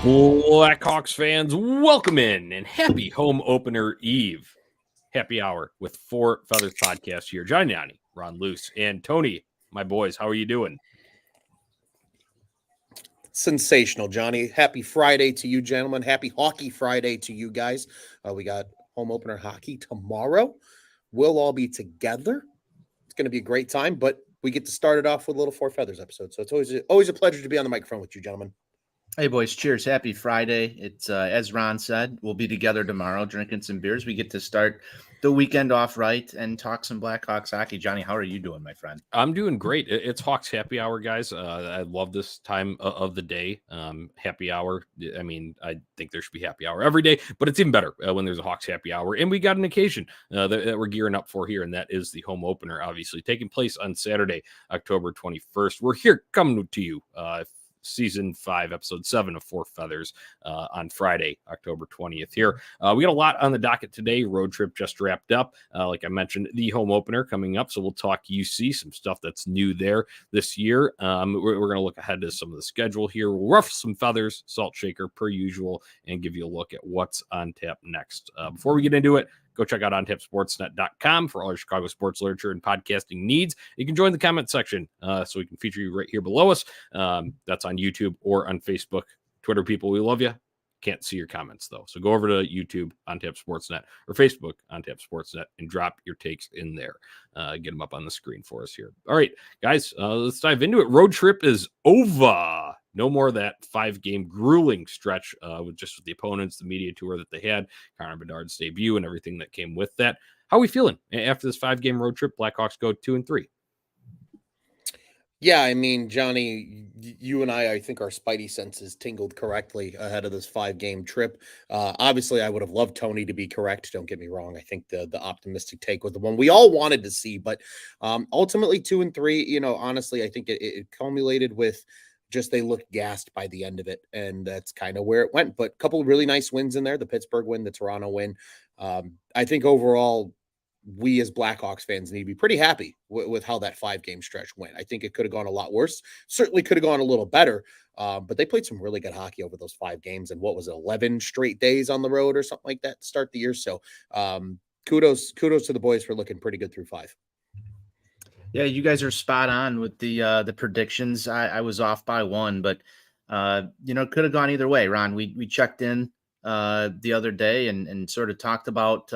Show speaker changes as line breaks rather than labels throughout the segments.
Blackhawks fans, welcome in and happy home opener eve. Happy hour with Four Feathers podcast here. Johnny Yanni, Ron Luce, and Tony, my boys. How are you doing?
Sensational, Johnny. Happy Friday to you, gentlemen. Happy Hockey Friday to you guys. We got home opener hockey tomorrow. We'll all be together. It's going to be a great time, but we get to start it off with a little Four Feathers episode. So it's always a pleasure to be on the microphone with you, gentlemen.
Hey, boys. Cheers. Happy Friday. It's, as Ron said, we'll be together tomorrow drinking some beers. We get to start the weekend off right and talk some Blackhawks hockey. Johnny, how are you doing, my friend?
I'm doing great. It's Hawks happy hour, guys. I love this time of the day. Happy hour. I mean, I think there should be happy hour every day, but it's even better when there's a Hawks happy hour. And we got an occasion that we're gearing up for here, and that is the home opener, obviously, taking place on Saturday, October 21st. We're here coming to you Season 5, Episode 7 of Four Feathers on Friday, October 20th here. We got a lot on the docket today. Road trip just wrapped up. Like I mentioned, the home opener coming up, so we'll talk UC, some stuff that's new there this year. We're going to look ahead to some of the schedule here. We'll ruffle some feathers, salt shaker per usual, and give you a look at what's on tap next. Before we get into it, go check out ontapsportsnet.com for all your Chicago sports literature and podcasting needs. You can join the comment section so we can feature you right here below us. That's on YouTube or on Facebook. Twitter people, we love you. Can't see your comments, though. So go over to YouTube, OnTap Sportsnet, or Facebook, OnTap Sportsnet, and drop your takes in there. Get them up on the screen for us here. All right, guys, let's dive into it. Road trip is over. No more of that 5-game grueling stretch with the opponents, the media tour that they had, Connor Bedard's debut, and everything that came with that. How are we feeling after this 5-game road trip? Blackhawks go 2-3.
Yeah, I mean, Johnny, you and I think our spidey senses tingled correctly ahead of this 5-game trip. Obviously, I would have loved Tony to be correct. Don't get me wrong. I think the optimistic take was the one we all wanted to see. But ultimately, 2-3, honestly, I think it culminated with just they looked gassed by the end of it. And that's kind of where it went. But a couple of really nice wins in there, the Pittsburgh win, the Toronto win. I think overall, we as Blackhawks fans need to be pretty happy with how that 5-game stretch went. I think it could have gone a lot worse. Certainly could have gone a little better. But they played some really good hockey over those 5 games. And what was it, 11 straight days on the road or something like that to start the year. So kudos to the boys for looking pretty good through 5.
Yeah, you guys are spot on with the predictions. I was off by 1, but it could have gone either way. Ron, we checked in the other day and sort of talked about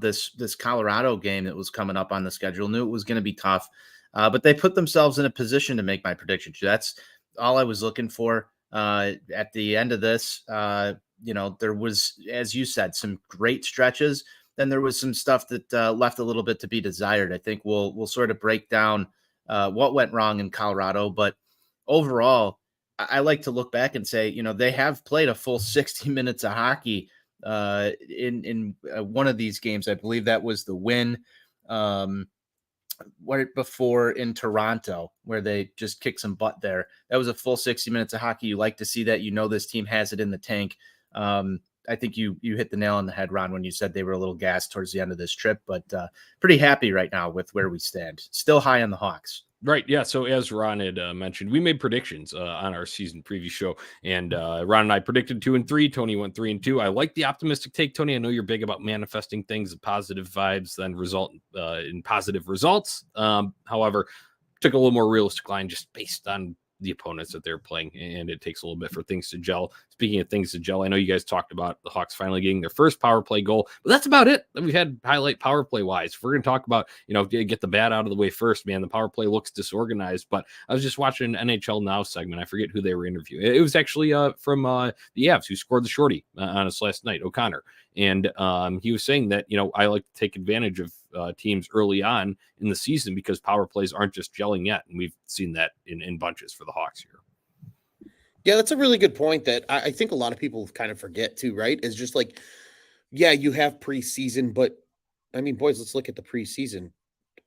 this Colorado game that was coming up on the schedule. Knew it was going to be tough, but they put themselves in a position to make my prediction. That's all I was looking for. At the end of this, there was, as you said, some great stretches. Then there was some stuff that left a little bit to be desired. I think we'll sort of break down what went wrong in Colorado, but overall, I like to look back and say, they have played a full 60 minutes of hockey in one of these games. I believe that was the win before in Toronto, where they just kicked some butt there. That was a full 60 minutes of hockey. You like to see that. This team has it in the tank. I think you hit the nail on the head, Ron, when you said they were a little gassed towards the end of this trip, but pretty happy right now with where we stand. Still high on the Hawks.
Right. Yeah. So as Ron had mentioned, we made predictions on our season preview show, and Ron and I predicted 2-3. Tony went 3-2. I like the optimistic take, Tony. I know you're big about manifesting things, positive vibes, then result in positive results. However, took a little more realistic line just based on the opponents that they're playing, and it takes a little bit for things to gel. Speaking of things to gel, I know you guys talked about the Hawks finally getting their first power play goal, but that's about it that we've had highlight power play wise. If we're going to talk about, get the bad out of the way first, man, the power play looks disorganized. But I was just watching an NHL Now segment. I forget who they were interviewing. It was actually from the Avs, who scored the shorty on us last night, O'Connor. And he was saying that, I like to take advantage of teams early on in the season because power plays aren't just gelling yet. And we've seen that in bunches for the Hawks here.
Yeah, that's a really good point that I think a lot of people kind of forget too, right? Is just like, yeah, you have preseason, but I mean, boys, let's look at the preseason.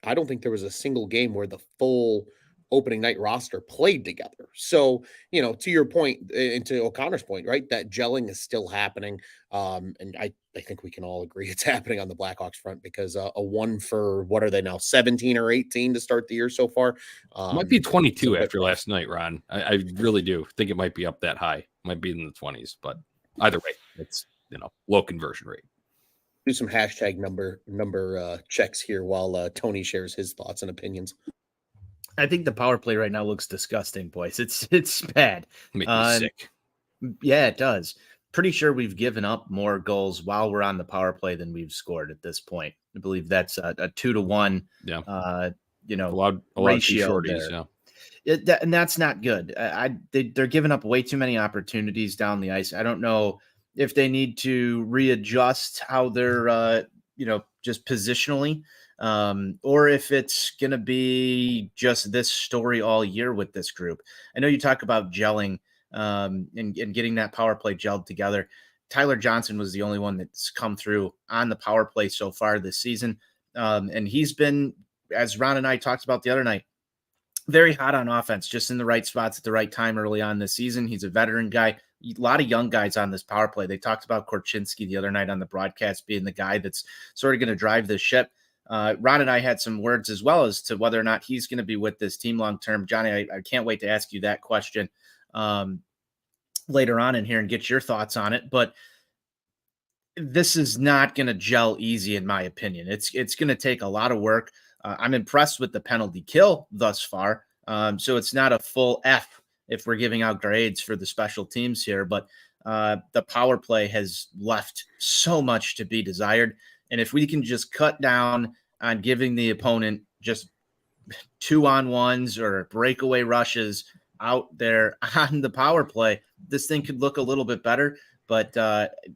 I don't think there was a single game where the full opening night roster played together. So, to your point and to O'Connor's point, right, that gelling is still happening. And I think we can all agree it's happening on the Blackhawks front because a 1 for, what are they now, 17 or 18 to start the year so far?
Might be 22 after last night, Ron. I really do think it might be up that high. might be in the 20s, but either way, it's, low conversion rate.
Do some hashtag number checks here while Tony shares his thoughts and opinions.
I think the power play right now looks disgusting, boys. It's bad.
Make me sick.
Yeah, it does. Pretty sure we've given up more goals while we're on the power play than we've scored at this point. I believe that's a 2-to-1.
Yeah.
A
lot
ratio
of shorties.
there.
Yeah.
And that's not good. They're giving up way too many opportunities down the ice. I don't know if they need to readjust how they're, just positionally, or if it's going to be just this story all year with this group. I know you talk about gelling and getting that power play gelled together. Tyler Johnson was the only one that's come through on the power play so far this season. And he's been, as Ron and I talked about the other night, very hot on offense, just in the right spots at the right time early on this season. He's a veteran guy. A lot of young guys on this power play. They talked about Korchinski the other night on the broadcast being the guy that's sort of going to drive this ship. Ron and I had some words as well as to whether or not he's going to be with this team long-term. Johnny, I can't wait to ask you that question later on in here and get your thoughts on it. But this is not going to gel easy, in my opinion. It's going to take a lot of work. I'm impressed with the penalty kill thus far. So it's not a full F if we're giving out grades for the special teams here, but the power play has left so much to be desired. And if we can just cut down on giving the opponent just 2-on-1s or breakaway rushes out there on the power play, this thing could look a little bit better, but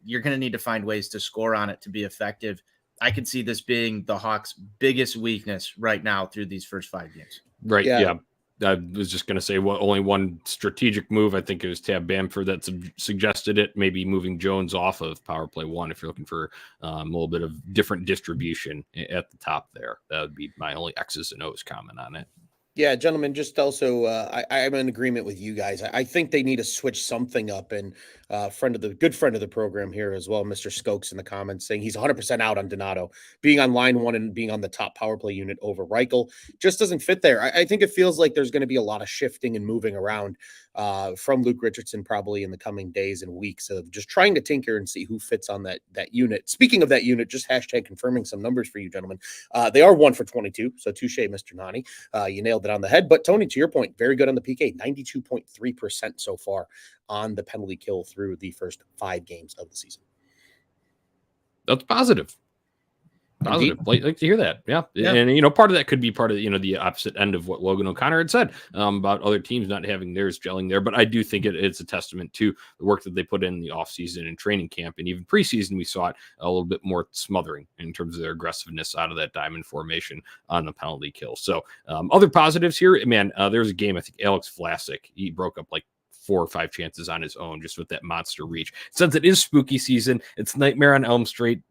you're going to need to find ways to score on it to be effective. I could see this being the Hawks' biggest weakness right now through these first 5 games.
Right. Yeah. I was just going to say, only one strategic move. I think it was Tab Bamford that suggested it, maybe moving Jones off of power play 1 if you're looking for a little bit of different distribution at the top there. That would be my only X's and O's comment on it.
Yeah, gentlemen, just also, I'm in agreement with you guys. I think they need to switch something up. And good friend of the program here as well, Mr. Skokes in the comments saying he's 100% out on Donato. Being on line 1 and being on the top power play unit over Reichel just doesn't fit there. I think it feels like there's going to be a lot of shifting and moving around from Luke Richardson probably in the coming days and weeks of just trying to tinker and see who fits on that unit. Speaking of that unit, just hashtag confirming some numbers for you, gentlemen. They are 1 for 22, so touche, Mr. Nani. You nailed it on the head. But Tony, to your point, very good on the PK, 92.3% so far on the penalty kill through the first 5 games of the season.
That's positive. Like to hear that. Yeah. And, part of that could be part of, the opposite end of what Logan O'Connor had said about other teams not having theirs gelling there. But I do think it's a testament to the work that they put in the offseason and training camp. And even preseason, we saw it a little bit more smothering in terms of their aggressiveness out of that diamond formation on the penalty kill. So other positives here, man, there's a game, I think Alex Vlasic, he broke up like 4 or 5 chances on his own just with that monster reach. Since it is spooky season, it's Nightmare on Elm Street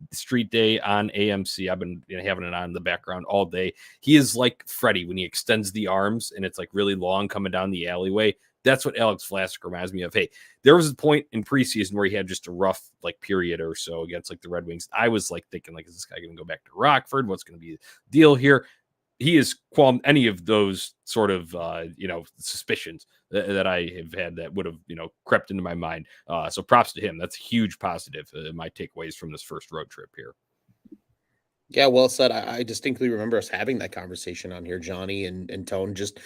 Day on AMC. I've been having it on in the background all day. He is like Freddy when he extends the arms and it's like really long coming down the alleyway. That's what Alex Vlasic reminds me of. Hey, there was a point in preseason where he had just a rough period or so against the Red Wings. I was thinking is this guy going to go back to Rockford? What's going to be the deal here? He is qualmed any of those sort of, suspicions that I have had that would have, crept into my mind. So props to him. That's a huge positive. My takeaways from this first road trip here.
Yeah, well said. I distinctly remember us having that conversation on here, Johnny and Tone, just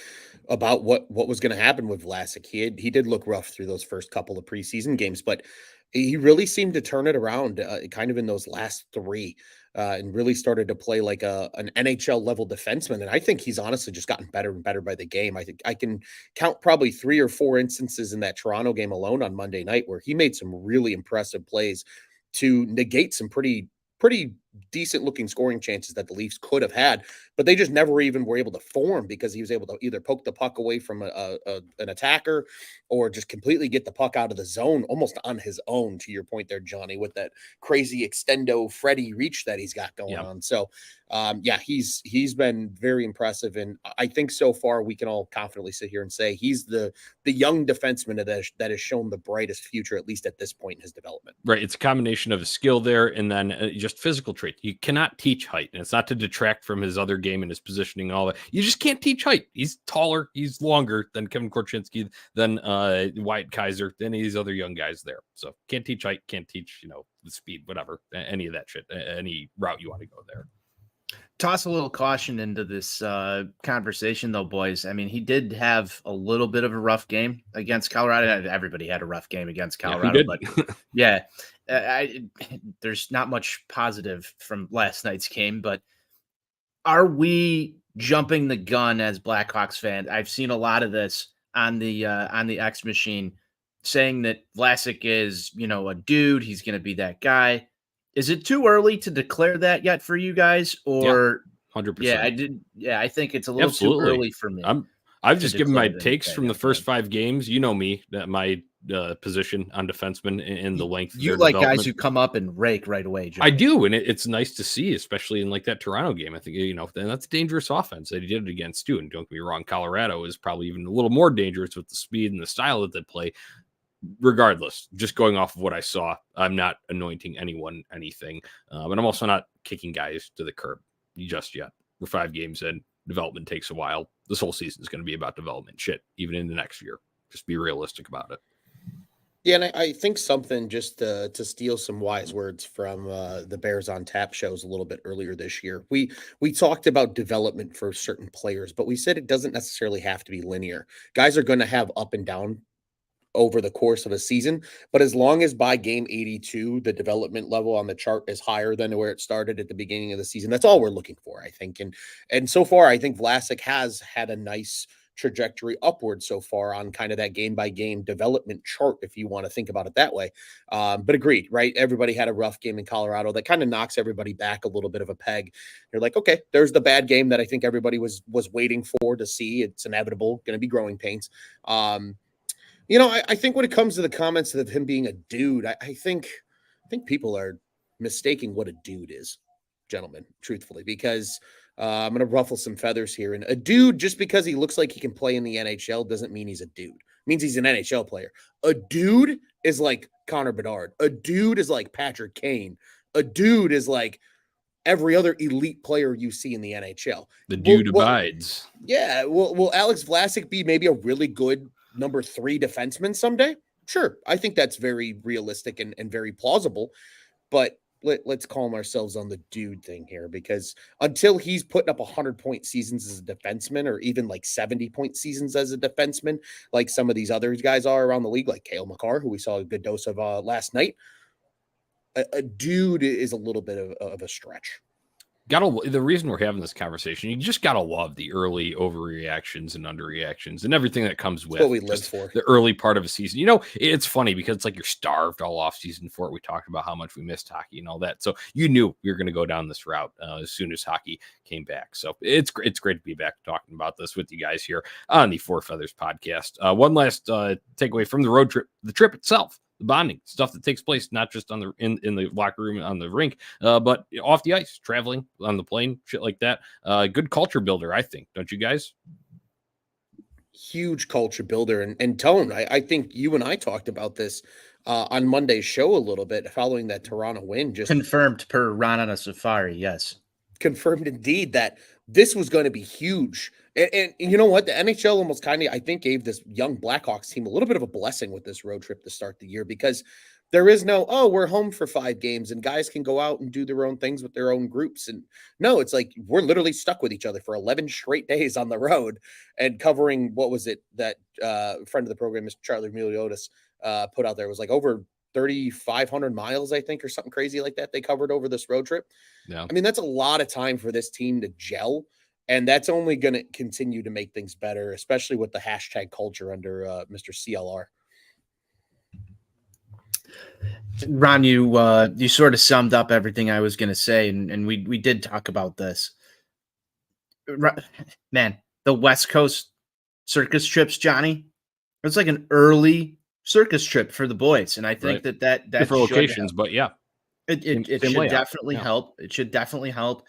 about what was going to happen with Vlasic. He did look rough through those first couple of preseason games, but he really seemed to turn it around kind of in those last 3 and really started to play like an NHL level defenseman. And I think he's honestly just gotten better and better by the game. I think I can count probably 3 or 4 instances in that Toronto game alone on Monday night where he made some really impressive plays to negate some pretty decent looking scoring chances that the Leafs could have had, but they just never even were able to form because he was able to either poke the puck away from an attacker or just completely get the puck out of the zone almost on his own, to your point there, Johnny, with that crazy extendo Freddy reach that he's got going on. So he's been very impressive. And I think so far we can all confidently sit here and say he's the young defenseman that has shown the brightest future, at least at this point in his development.
Right. It's a combination of a skill there and then just physical trait. You cannot teach height, and it's not to detract from his other game and his positioning and all that. You just can't teach height. He's taller, he's longer than Kevin Korchinski, than Wyatt Kaiser, than these other young guys there. So can't teach height, can't teach, the speed, whatever, any of that shit, any route you want to go there.
Toss a little caution into this conversation, though, boys. I mean, he did have a little bit of a rough game against Colorado. Everybody had a rough game against Colorado, but yeah, there's not much positive from last night's game. But are we jumping the gun as Blackhawks fans? I've seen a lot of this on the X machine saying that Vlasic is, a dude. He's going to be that guy. Is it too early to declare that yet for you guys? Or
100%.
Yeah, I did. Yeah, I think it's a little too early for me.
I've just given my takes from the first 5 games. You know me, that my position on defensemen in the length.
You like guys who come up and rake right away, Joey.
I do, and it's nice to see, especially in like that Toronto game. I think and that's a dangerous offense that he did it against too. And don't get me wrong, Colorado is probably even a little more dangerous with the speed and the style that they play. Regardless, just going off of what I saw, I'm not anointing anyone anything, but I'm also not kicking guys to the curb just yet. We're 5 games in. Development takes a while. This whole season is going to be about development shit, even in the next year. Just be realistic about it.
Yeah, and I think something, just to steal some wise words from the Bears on Tap shows a little bit earlier this year. We talked about development for certain players, but we said it doesn't necessarily have to be linear. Guys are going to have up and down over the course of a season, but as long as by game 82 the development level on the chart is higher than where it started at the beginning of the season, that's all we're looking for, I think. And so far, I think Vlasic has had a nice trajectory upward so far on kind of that game by game development chart, if you want to think about it that way. But agreed, right? Everybody had a rough game in Colorado that kind of knocks everybody back a little bit of a peg. You're like, okay, there's the bad game that I think everybody was waiting for to see. It's inevitable, going to be growing pains. I think when it comes to the comments of him being a dude, I think people are mistaking what a dude is, gentlemen, truthfully, because I'm going to ruffle some feathers here. And a dude, just because he looks like he can play in the NHL doesn't mean he's a dude. It means he's an NHL player. A dude is like Connor Bedard. A dude is like Patrick Kane. A dude is like every other elite player you see in the NHL.
The dude abides.
Yeah. Will Alex Vlasic be maybe a really good number 3 defenseman someday? Sure. I think that's very realistic and very plausible, but let's calm ourselves on the dude thing here, because until he's putting up 100-point seasons as a defenseman, or even like 70-point seasons as a defenseman, like some of these other guys are around the league, like Cale Makar, who we saw a good dose of last night, a dude is a little bit of a stretch.
The reason we're having this conversation, you just gotta love the early overreactions and underreactions and everything that comes with
what we live for
the early part of a season. It's funny because it's like you're starved all off season for it. We talked about how much we missed hockey and all that, so you knew we were going to go down this route as soon as hockey came back. So it's great to be back talking about this with you guys here on the Four Feathers podcast. One last takeaway from the road trip: the trip itself. The bonding stuff that takes place, not just on in the locker room, on the rink, but off the ice, traveling on the plane, shit like that. Good culture builder, I think. Don't you guys?
Huge culture builder. And Tone, I think you and I talked about this on Monday's show a little bit following that Toronto win. Just
confirmed per Ron on a Safari. Yes.
Confirmed indeed that this was going to be huge. And you know what? The NHL almost kind of, I think, gave this young Blackhawks team a little bit of a blessing with this road trip to start the year, because there is no, we're home for 5 games and guys can go out and do their own things with their own groups. And no, it's like we're literally stuck with each other for 11 straight days on the road and covering, what was it that friend of the program, Mr. Charlie Muliotis, put out there. It was like over 3,500 miles, I think, or something crazy like that they covered over this road trip.
Yeah.
I mean, that's a lot of time for this team to gel. And that's only going to continue to make things better, especially with the hashtag culture under Mr. CLR.
Ron, you sort of summed up everything I was going to say, and we did talk about this. Man, the West Coast circus trips, Johnny, it's like an early circus trip for the boys, and I think
right.
that
different locations, but yeah,
it should definitely help. It should definitely help.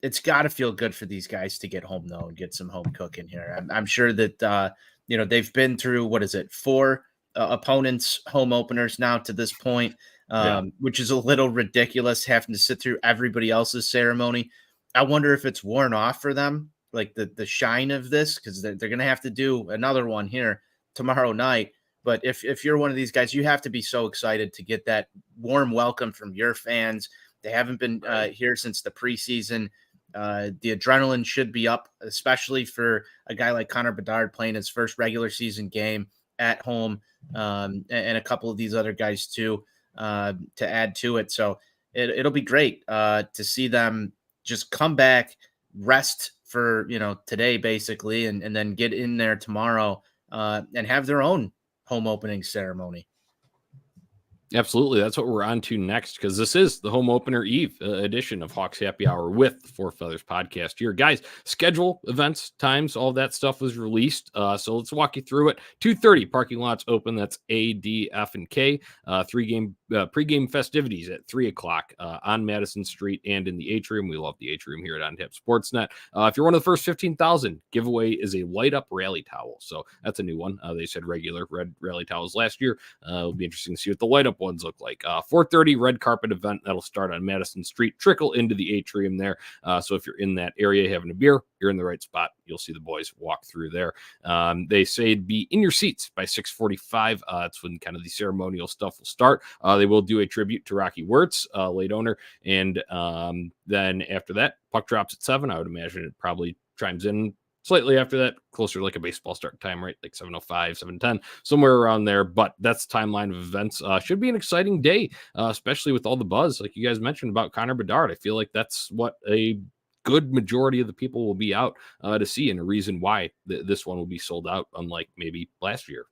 It's got to feel good for these guys to get home though and get some home cooking here. I'm sure that they've been through 4 opponents' home openers now to this point. which is a little ridiculous having to sit through everybody else's ceremony. I wonder if it's worn off for them, like the shine of this, because they're going to have to do another one here tomorrow night. But if you're one of these guys, you have to be so excited to get that warm welcome from your fans. They haven't been here since the preseason. The adrenaline should be up, especially for a guy like Connor Bedard playing his first regular season game at home, and a couple of these other guys too, to add to it. So it'll be great to see them just come back, rest for today basically, and then get in there tomorrow and have their own home opening ceremony.
Absolutely. That's what we're on to next, because this is the home opener eve edition of Hawks Happy Hour with Four Feathers podcast here. Guys, schedule, events, times, all that stuff was released. So let's walk you through it. 2:30 parking lots open. That's A, D, F, and K. Pregame festivities at 3 o'clock on Madison Street and in the atrium. We love the atrium here at On Tap Sportsnet. If you're one of the first 15,000, giveaway is a light up rally towel. So that's a new one. They said regular red rally towels last year. It'll be interesting to see what the light up ones look like. 4:30 red carpet event that'll start on Madison Street, trickle into the atrium there. So if you're in that area having a beer, you're in the right spot. You'll see the boys walk through there. They say it'd be in your seats by 6:45. That's when kind of the ceremonial stuff will start. They will do a tribute to Rocky Wirtz, late owner, and then after that, puck drops at 7. I would imagine it probably chimes in slightly after that, closer to like a baseball start time, right? Like 7:05, 7:10, somewhere around there. But that's the timeline of events. Should be an exciting day, especially with all the buzz, like you guys mentioned about Connor Bedard. I feel like that's what a good majority of the people will be out to see, and a reason why this one will be sold out, unlike maybe last year.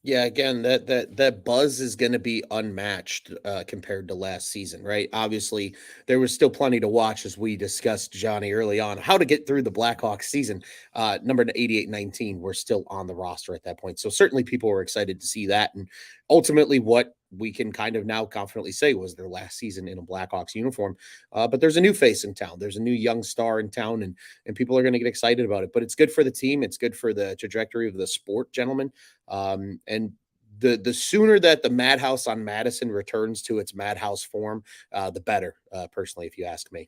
Yeah, again, that buzz is going to be unmatched compared to last season, right? Obviously, there was still plenty to watch, as we discussed, Johnny, early on, how to get through the Blackhawks season. Number 88-19 were still on the roster at that point. So certainly people were excited to see that. And ultimately what we can kind of now confidently say was their last season in a Blackhawks uniform. But there's a new face in town. There's a new young star in town, and people are going to get excited about it. But it's good for the team. It's good for the trajectory of the sport, gentlemen. And the sooner that the Madhouse on Madison returns to its Madhouse form, the better, personally, if you ask me.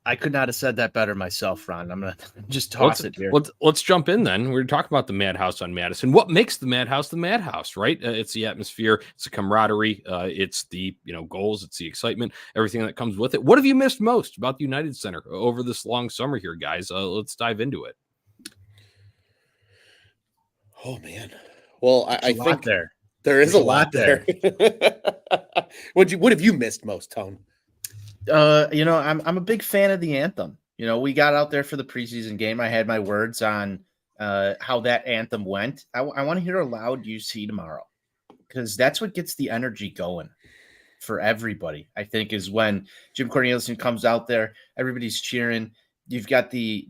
I could not have said that better myself, Ron. I'm going to just toss it here.
Let's jump in then. We're talking about the Madhouse on Madison. What makes the Madhouse, right? It's the atmosphere, it's the camaraderie, it's the goals, it's the excitement, everything that comes with it. What have you missed most about the United Center over this long summer here, guys? Let's dive into it.
Oh, man. Well, I think there is a lot there. What have you missed most, Tone?
I'm a big fan of the anthem. We got out there for the preseason game. I had my words on how that anthem went. I want to hear a loud UC tomorrow, because that's what gets the energy going for everybody. I think is when Jim Corneliuson comes out there, everybody's cheering. You've got the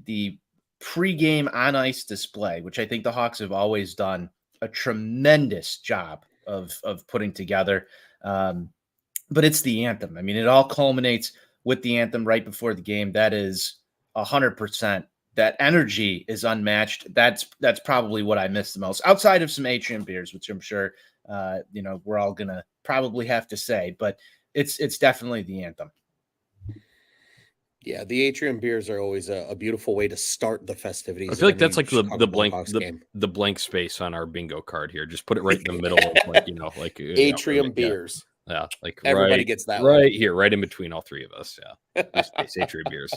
pregame on ice display, which I think the Hawks have always done a tremendous job of putting together. But it's the anthem. I mean, it all culminates with the anthem right before the game. That is 100%. That energy is unmatched. That's probably what I miss the most, outside of some atrium beers, which I'm sure we're all gonna probably have to say. But it's definitely the anthem.
Yeah, the atrium beers are always a beautiful way to start the festivities.
I feel like that's like the blank space on our bingo card here. Just put it right in the middle of
atrium beers.
Yeah, like
everybody gets that
right here, right in between all three of us. Yeah, atrium beers.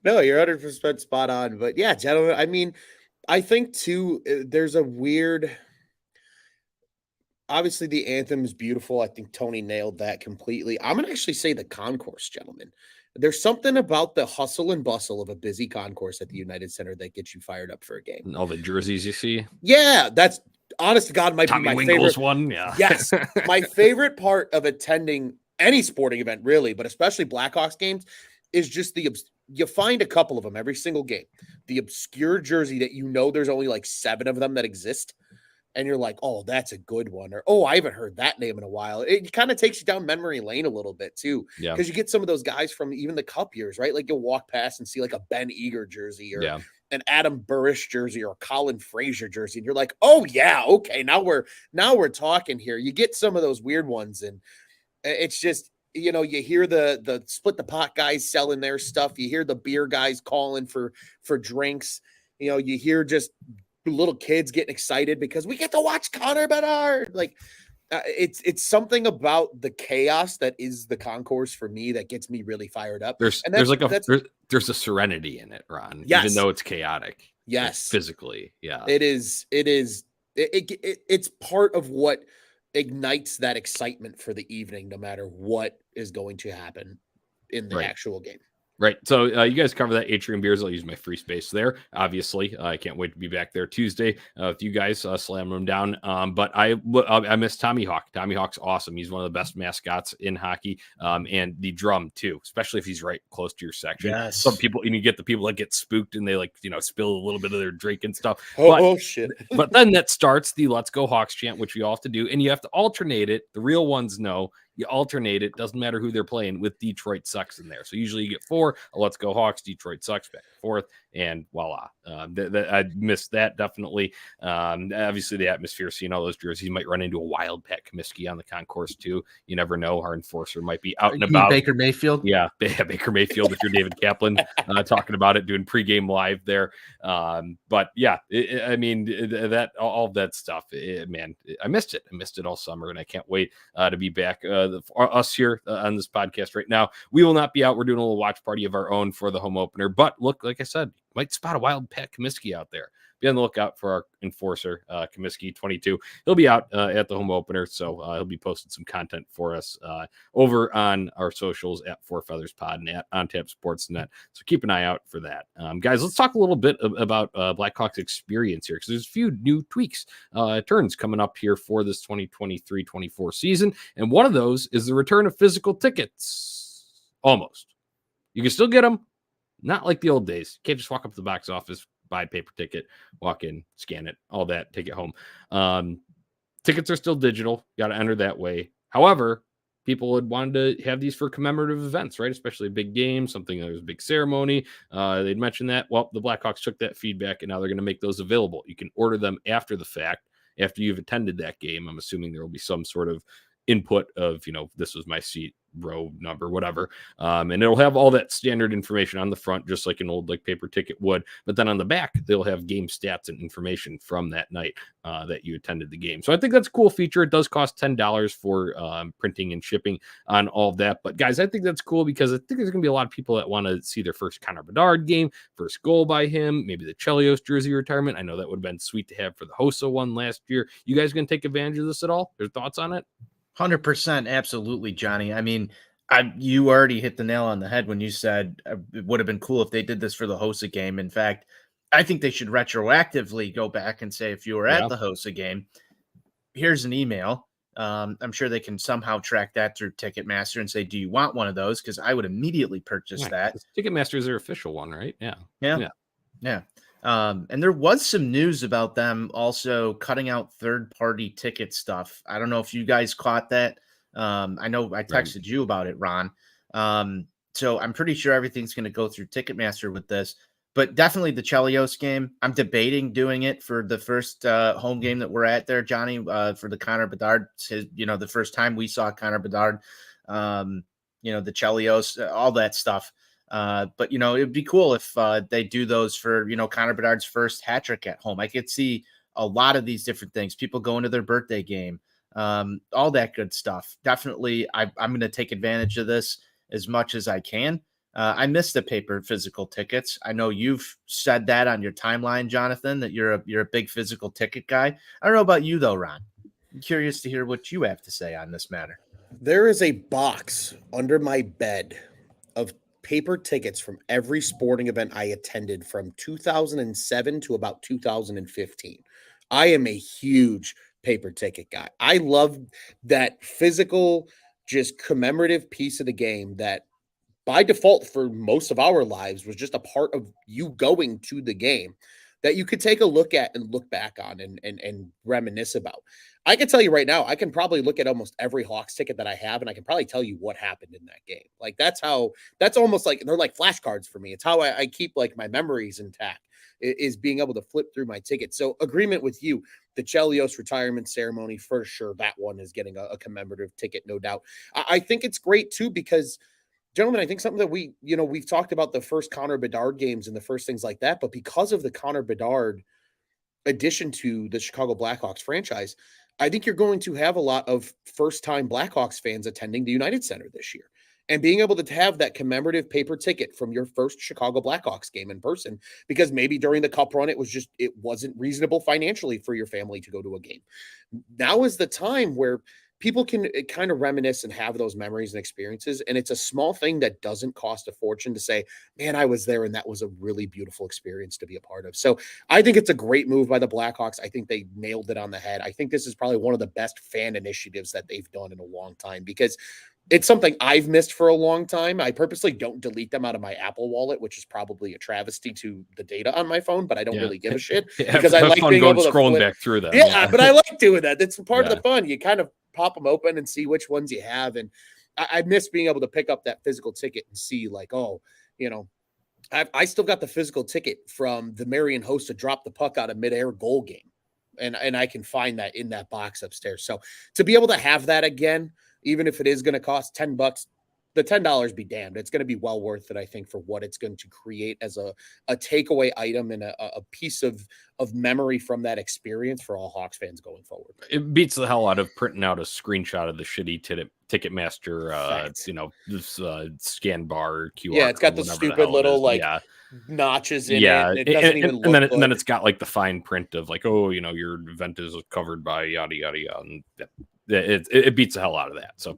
No, you're 100% spot on. But yeah, gentlemen, I mean, I think too, there's a weird. Obviously, the anthem is beautiful. I think Tony nailed that completely. I'm gonna actually say the concourse, gentlemen. There's something about the hustle and bustle of a busy concourse at the United Center that gets you fired up for a game.
And all the jerseys you see.
Yeah, that's honest to God might
Tommy
be my
Wingle's
favorite
one. Yeah.
Yes, my favorite part of attending any sporting event, really, but especially Blackhawks games, is just you find a couple of them every single game. The obscure jersey that there's only like 7 of them that exist. and you're like, oh, that's a good one. Or, oh, I haven't heard that name in a while. It kind of takes you down memory lane a little bit too.
Yeah.
Because you get some of those guys from even the Cup years, right? Like you'll walk past and see like a Ben Eager jersey or
Yeah.
an Adam Burrish jersey or a Colin Frazier jersey. And you're like, oh yeah, okay. Now we're talking here. You get some of those weird ones. And it's just, you hear the split the pot guys selling their stuff. You hear the beer guys calling for drinks. You hear just little kids getting excited because we get to watch Connor Bedard. Like it's something about the chaos that is the concourse for me that gets me really fired up.
There's a serenity in it, Ron,
yes.
even though it's chaotic.
Yes.
Physically. Yeah.
It's part of what ignites that excitement for the evening, no matter what is going to happen in the actual game.
Right. So you guys cover that Atrium Beers. I'll use my free space there. Obviously, I can't wait to be back there Tuesday with you guys slamming them down. But I miss Tommy Hawk. Tommy Hawk's awesome. He's one of the best mascots in hockey. And the drum too, especially if he's right close to your section.
Yes.
Some people, and you get the people that get spooked and they spill a little bit of their drink and stuff.
Oh shit.
But then that starts the Let's Go Hawks chant, which we all have to do. And you have to alternate it. The real ones know. You alternate it, doesn't matter who they're playing, with Detroit Sucks in there. So usually you get 4, Let's Go Hawks, Detroit Sucks, back and forth, and voila. I missed that, definitely. Obviously, the atmosphere, seeing all those jerseys, you might run into a wild Pat Comiskey on the concourse, too. You never know. Our enforcer might be out and about.
Baker Mayfield?
Yeah, Baker Mayfield, if you're David Kaplan, talking about it, doing pregame live there. But yeah, that all of that stuff, man, I missed it. I missed it all summer, and I can't wait to be back. Us here on this podcast right now, we will not be out. We're doing a little watch party of our own for the home opener. But look, like I said, might spot a wild Pat Comiskey out there. Be on the lookout for our enforcer, Comiskey 22. He'll be out at the home opener, so he'll be posting some content for us over on our socials at Four Feathers Pod and at OnTap Sportsnet. So keep an eye out for that. Guys, let's talk a little bit about Blackhawks experience here, because there's a few new tweaks, turns coming up here for this 2023-24 season, and one of those is the return of physical tickets. Almost. You can still get them, not like the old days. You can't just walk up to the box office, buy a paper ticket, walk in, scan it, all that, take it home. Tickets are still digital. Got to enter that way. However, people had wanted to have these for commemorative events, right? Especially a big game, something that was a big ceremony. They'd mentioned that. Well, the Blackhawks took that feedback, and now they're going to make those available. You can order them after the fact, after you've attended that game. I'm assuming there will be some sort of input of, this was my seat, row number, whatever. And it'll have all that standard information on the front, just like an old paper ticket would. But then on the back, they'll have game stats and information from that night that you attended the game. So I think that's a cool feature. It does cost $10 for printing and shipping on all of that. But guys, I think that's cool because I think there's going to be a lot of people that want to see their first Connor Bedard game, first goal by him, maybe the Chelios jersey retirement. I know that would have been sweet to have for the Hossa one last year. You guys going to take advantage of this at all? Your thoughts on it?
100%. Absolutely, Johnny. I mean, you already hit the nail on the head when you said it would have been cool if they did this for the Hossa game. In fact, I think they should retroactively go back and say, if you were at the Hossa game, here's an email. I'm sure they can somehow track that through Ticketmaster and say, do you want one of those? Because I would immediately purchase that.
Ticketmaster is their official one, right?
Yeah. And there was some news about them also cutting out third-party ticket stuff. I don't know if you guys caught that. I know I texted you about it, Ron. So I'm pretty sure everything's going to go through Ticketmaster with this. But definitely the Chelios game. I'm debating doing it for the first home game that we're at there, Johnny, for the Connor Bedard. The first time we saw Connor Bedard, the Chelios, all that stuff. But it'd be cool if they do those for, Connor Bedard's first hat trick at home. I could see a lot of these different things, people going to their birthday game, all that good stuff. Definitely. I'm going to take advantage of this as much as I can. I miss the paper physical tickets. I know you've said that on your timeline, Jonathan, that you're a big physical ticket guy. I don't know about you though, Ron. I'm curious to hear what you have to say on this matter.
There is a box under my bed of paper tickets from every sporting event I attended from 2007 to about 2015. I am a huge paper ticket guy. I love that physical, just commemorative piece of the game that by default for most of our lives was just a part of you going to the game. that you could take a look at and look back on and reminisce about. I can tell you right now, I can probably look at almost every Hawks ticket that I have, and I can probably tell you what happened in that game. Like that's almost like they're like flashcards for me. It's how I keep like my memories intact, is being able to flip through my tickets. So agreement with you, the Chelios retirement ceremony for sure. That one is getting a commemorative ticket, no doubt. I think it's great too because, gentlemen, I think something that we've talked about the first Connor Bedard games and the first things like that, but because of the Connor Bedard addition to the Chicago Blackhawks franchise, I think you're going to have a lot of first-time Blackhawks fans attending the United Center this year and being able to have that commemorative paper ticket from your first Chicago Blackhawks game in person, because maybe during the cup run, it wasn't reasonable financially for your family to go to a game. Now is the time where people can kind of reminisce and have those memories and experiences. And it's a small thing that doesn't cost a fortune to say, man, I was there and that was a really beautiful experience to be a part of. So I think it's a great move by the Blackhawks. I think they nailed it on the head. I think this is probably one of the best fan initiatives that they've done in a long time, because it's something I've missed for a long time. I purposely don't delete them out of my Apple Wallet, which is probably a travesty to the data on my phone, but I don't really give a shit because I like being able to
scrolling back through them.
Yeah, but I like doing that. That's part of the fun. You kind of pop them open and see which ones you have. And I miss being able to pick up that physical ticket and see like, oh, I still got the physical ticket from the Marion Hossa drop the puck out of midair goal game. And I can find that in that box upstairs. So to be able to have that again, even if it is going to cost $10, the $10 be damned. It's going to be well worth it, I think, for what it's going to create as a takeaway item and a piece of memory from that experience for all Hawks fans going forward.
It beats the hell out of printing out a screenshot of the shitty Ticketmaster, this scan bar QR.
Yeah, it's got the stupid little notches in it. It doesn't even look good.
And then it's got like the fine print of like, oh, your event is covered by yada yada yada. And it beats the hell out of that. So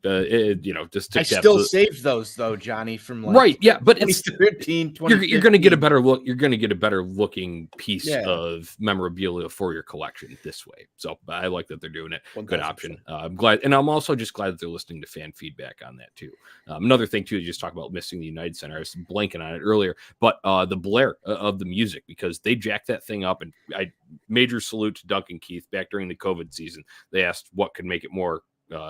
just
I still saved those though, Johnny, from
right. Yeah, but it's
2013.
You're going to get a better look. You're going to get a better looking piece of memorabilia for your collection this way. So I like that they're doing it. 100%. Good option. I'm glad, and I'm also just glad that they're listening to fan feedback on that too. Another thing too, you just talk about missing the United Center. I was blanking on it earlier, but the blare of the music, because they jacked that thing up, and I major salute to Duncan Keith back during the COVID season. They asked what could make it more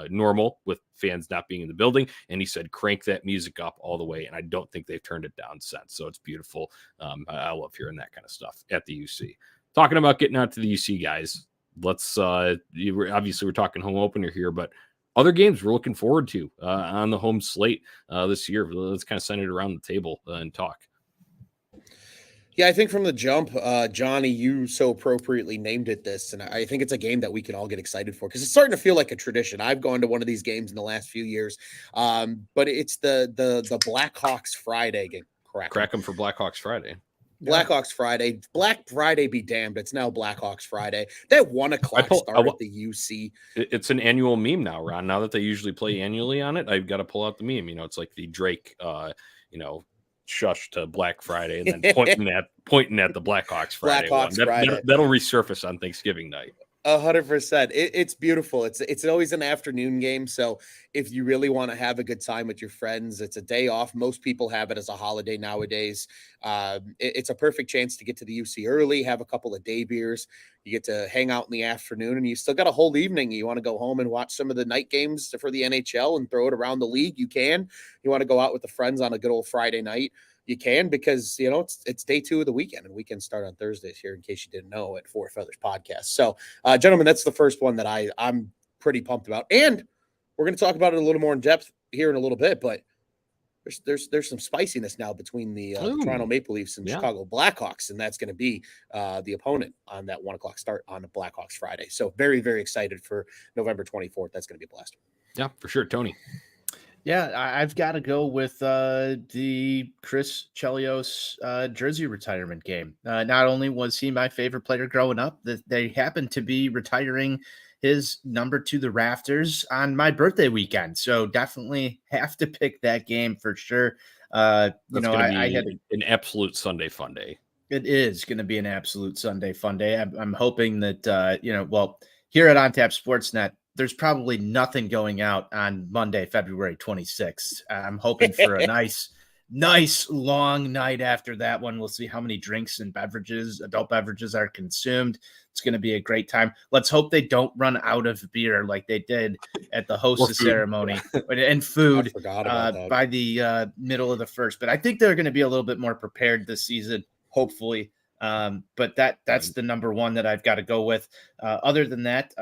normal with fans not being in the building, and he said crank that music up all the way, and I don't think they've turned it down since. So it's beautiful. I love hearing that kind of stuff at the UC. Talking about getting out to the UC, guys, let's obviously we're talking home opener here, but other games we're looking forward to on the home slate this year. Let's kind of send it around the table and talk.
Yeah, I think from the jump, Johnny, you so appropriately named it this, and I think it's a game that we can all get excited for because it's starting to feel like a tradition. I've gone to one of these games in the last few years, but it's the Blackhawks Friday game.
Crack them for Blackhawks Friday.
Blackhawks Friday. Black Friday be damned. It's now Blackhawks Friday. That 1 o'clock start at the UC.
It's an annual meme now, Ron. Now that they usually play annually on it, I've got to pull out the meme. It's like the Drake, shush to Black Friday and then pointing at the Blackhawks Friday. That'll resurface on Thanksgiving night.
100%. It's beautiful. It's always an afternoon game. So if you really want to have a good time with your friends, it's a day off. Most people have it as a holiday nowadays. It's a perfect chance to get to the UC early, have a couple of day beers. You get to hang out in the afternoon, and you still got a whole evening. You want to go home and watch some of the night games for the NHL and throw it around the league. You can. You want to go out with the friends on a good old Friday night. You can, because it's day 2 of the weekend, and weekends start on Thursdays here, in case you didn't know, at Four Feathers Podcast. So, gentlemen, that's the first one that I'm pretty pumped about, and we're going to talk about it a little more in depth here in a little bit. But there's some spiciness now between the Toronto Maple Leafs and Chicago Blackhawks, and that's going to be the opponent on that 1 o'clock start on the Blackhawks Friday. So, very, very excited for November 24th. That's going to be a blast.
Yeah, for sure, Tony.
Yeah, I've got to go with the Chris Chelios jersey retirement game. Not only was he my favorite player growing up, that they happened to be retiring his number to the rafters on my birthday weekend. So definitely have to pick that game for sure. I had
an absolute Sunday fun day.
It is going to be an absolute Sunday fun day. I'm hoping that, here at OnTap Sportsnet, there's probably nothing going out on Monday, February 26th. I'm hoping for a nice nice long night after that one. We'll see how many drinks and adult beverages are consumed. It's going to be a great time. Let's hope they don't run out of beer like they did at the hostess ceremony and food by the middle of the first. But I think they're going to be a little bit more prepared this season, hopefully. But that's the number one that I've got to go with. Other than that,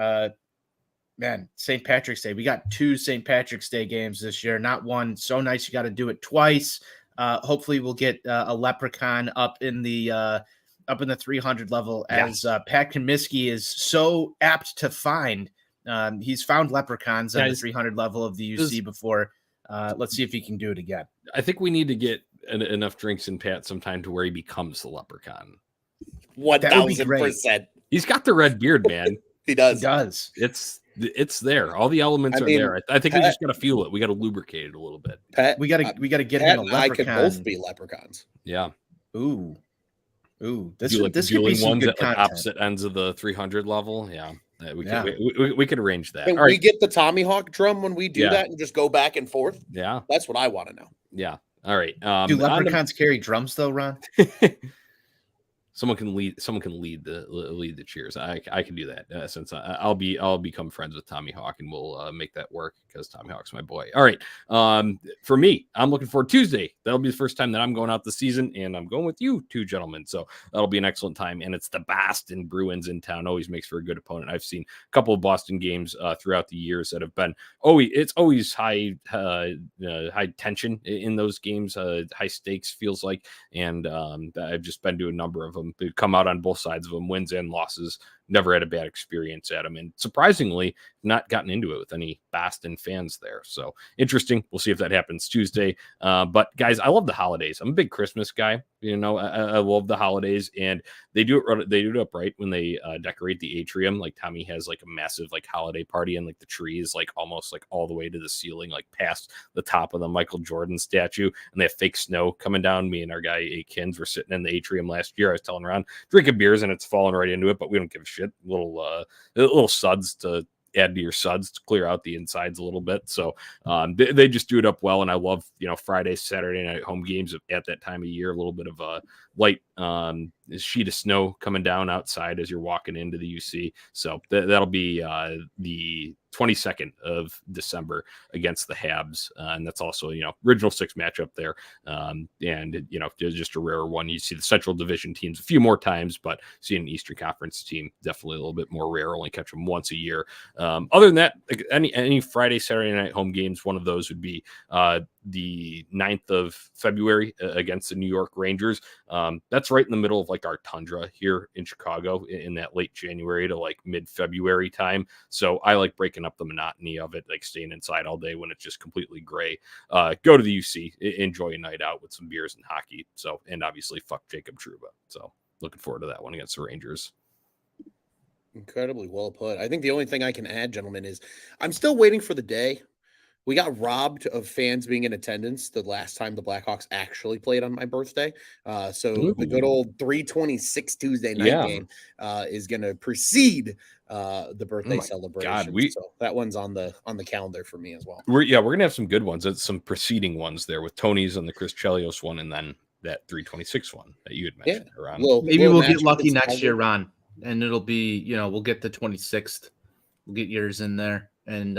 man, St. Patrick's Day. We got 2 St. Patrick's Day games this year, not one. So nice. You got to do it twice. Hopefully we'll get a leprechaun up in the 300 level as Pat Kaminsky is so apt to find. He's found leprechauns on the 300 level of the UC before. Let's see if he can do it again.
I think we need to get enough drinks in Pat sometime to where he becomes the leprechaun.
1,000%.
He's got the red beard, man.
He does.
He does.
It's there. All the elements are there. I think we just got to fuel it. We got to lubricate it a little bit.
Pat,
we got to get
Pat
him a leprechaun.
I could both be leprechauns.
Yeah.
Ooh. This
could be some
good
at
content.
Opposite ends of the 300 level. Yeah. We could arrange that.
Can we get the Tommy Hawk drum when we do that and just go back and forth?
Yeah.
That's what I want to know.
Yeah. All right.
Do leprechauns carry drums though, Ron?
Someone can lead the cheers. I can do that since I'll become friends with Tommy Hawk and we'll make that work because Tommy Hawk's my boy. All right. For me, I'm looking forward to Tuesday. That'll be the first time that I'm going out this season, and I'm going with you 2 gentlemen. So that'll be an excellent time. And it's the Boston Bruins in town. Always makes for a good opponent. I've seen a couple of Boston games throughout the years that have been it's always high tension in those games, high stakes feels like, and I've just been to a number of them. They come out on both sides of them, wins and losses. Never had a bad experience at them, and surprisingly, not gotten into it with any Boston fans there. So interesting. We'll see if that happens Tuesday. But guys, I love the holidays. I'm a big Christmas guy. You know, I love the holidays, and they do it up right when they decorate the atrium. Like Tommy has like a massive like holiday party, and like the tree is like almost like all the way to the ceiling, like past the top of the Michael Jordan statue, and they have fake snow coming down. Me and our guy Akins were sitting in the atrium last year. I was telling around drinking beers, and it's falling right into it, but we don't give a shit. Little suds to add to your suds to clear out the insides a little bit. So they just do it up well. And I love, Friday, Saturday night home games at that time of year, a little bit of a light sheet of snow coming down outside as you're walking into the UC. So that'll be the 22nd of December against the Habs. And that's also, original 6 matchup there. And, just a rare one. You see the Central Division teams a few more times, but seeing an Eastern Conference team, definitely a little bit more rare. Only catch them once a year. Other than that, any Friday, Saturday night home games, one of those would be the 9th of February against the New York Rangers. That's right in the middle of like our tundra here in Chicago in that late January to like mid-February time. So I like breaking up the monotony of it, like staying inside all day when it's just completely gray. Go to the UC, enjoy a night out with some beers and hockey. So, and obviously fuck Jacob Trouba. So looking forward to that one against the Rangers.
Incredibly well put. I think the only thing I can add, gentlemen, is I'm still waiting for the day. We got robbed of fans being in attendance the last time the Blackhawks actually played on my birthday. So the good old 3/26 Tuesday night game is going to precede the birthday celebration.
God,
so that one's on the calendar for me as well.
We're going to have some good ones. It's some preceding ones there with Tony's and the Chris Chelios one, and then that 3/26 one that you had mentioned.
Maybe we'll get lucky next year, Ron, and it'll be, we'll get the 26th. We'll get yours in there. And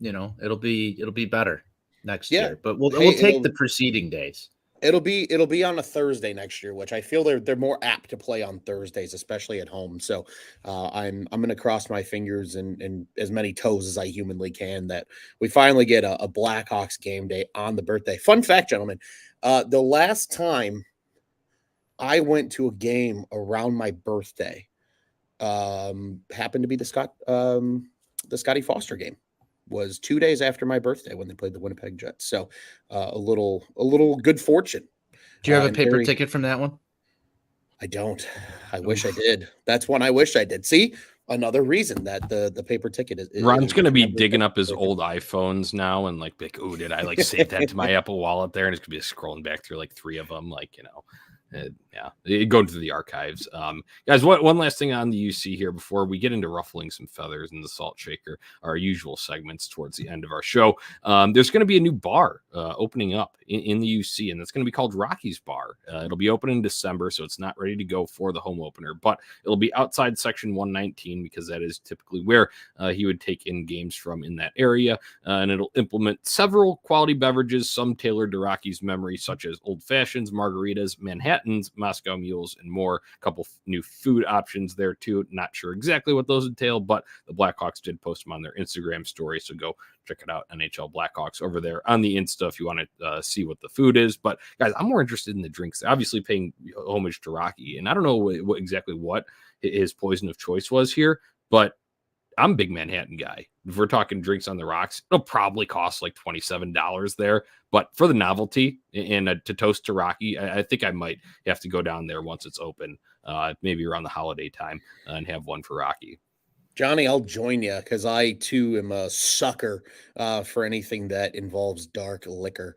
it'll be better next year, but we'll take the preceding days.
It'll be on a Thursday next year, which I feel they're more apt to play on Thursdays, especially at home. So I'm going to cross my fingers and as many toes as I humanly can that we finally get a Blackhawks game day on the birthday. Fun fact, gentlemen, the last time I went to a game around my birthday happened to be the Scotty Foster game. Was 2 days after my birthday when they played the Winnipeg Jets. So a little good fortune.
Do you have a paper ticket from that one?
I don't. I wish I did. That's one I wish I did. See, another reason that the paper ticket is
Ron's going to be digging up his old iPhones now and like, oh, did I like save that to my Apple Wallet there? And it's going to be scrolling back through like 3 of them. Like, Yeah, go to the archives. Guys, one last thing on the UC here before we get into ruffling some feathers in the salt shaker, our usual segments towards the end of our show. There's going to be a new bar opening up in the UC, and it's going to be called Rocky's Bar. It'll be open in December, so it's not ready to go for the home opener, but it'll be outside section 119 because that is typically where he would take in games from in that area, and it'll implement several quality beverages, some tailored to Rocky's memory, such as old fashions, margaritas, Manhattans, Moscow mules, and more. A couple new food options there too. Not sure exactly what those entail, but the Blackhawks did post them on their Instagram story, so go check it out. NHL Blackhawks over there on the Insta if you want to see what the food is. But guys, I'm more interested in the drinks. They're obviously paying homage to Rocky, and I don't know exactly what his poison of choice was here, but I'm a big Manhattan guy. If we're talking drinks on the rocks, it'll probably cost like $27 there. But for the novelty and to toast to Rocky, I think I might have to go down there once it's open, maybe around the holiday time, and have one for Rocky.
Johnny, I'll join you because I too am a sucker for anything that involves dark liquor.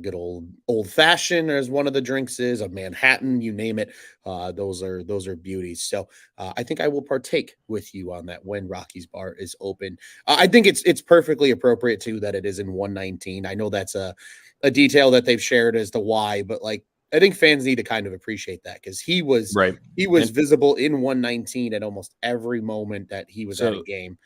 Good old fashioned, as one of the drinks is, a Manhattan, you name it. Those are beauties. So I think I will partake with you on that when Rocky's Bar is open. I think it's perfectly appropriate too that it is in 119. I know that's a detail that they've shared as to why, but like I think fans need to kind of appreciate that because he was visible in 119 at almost every moment that he was at a game.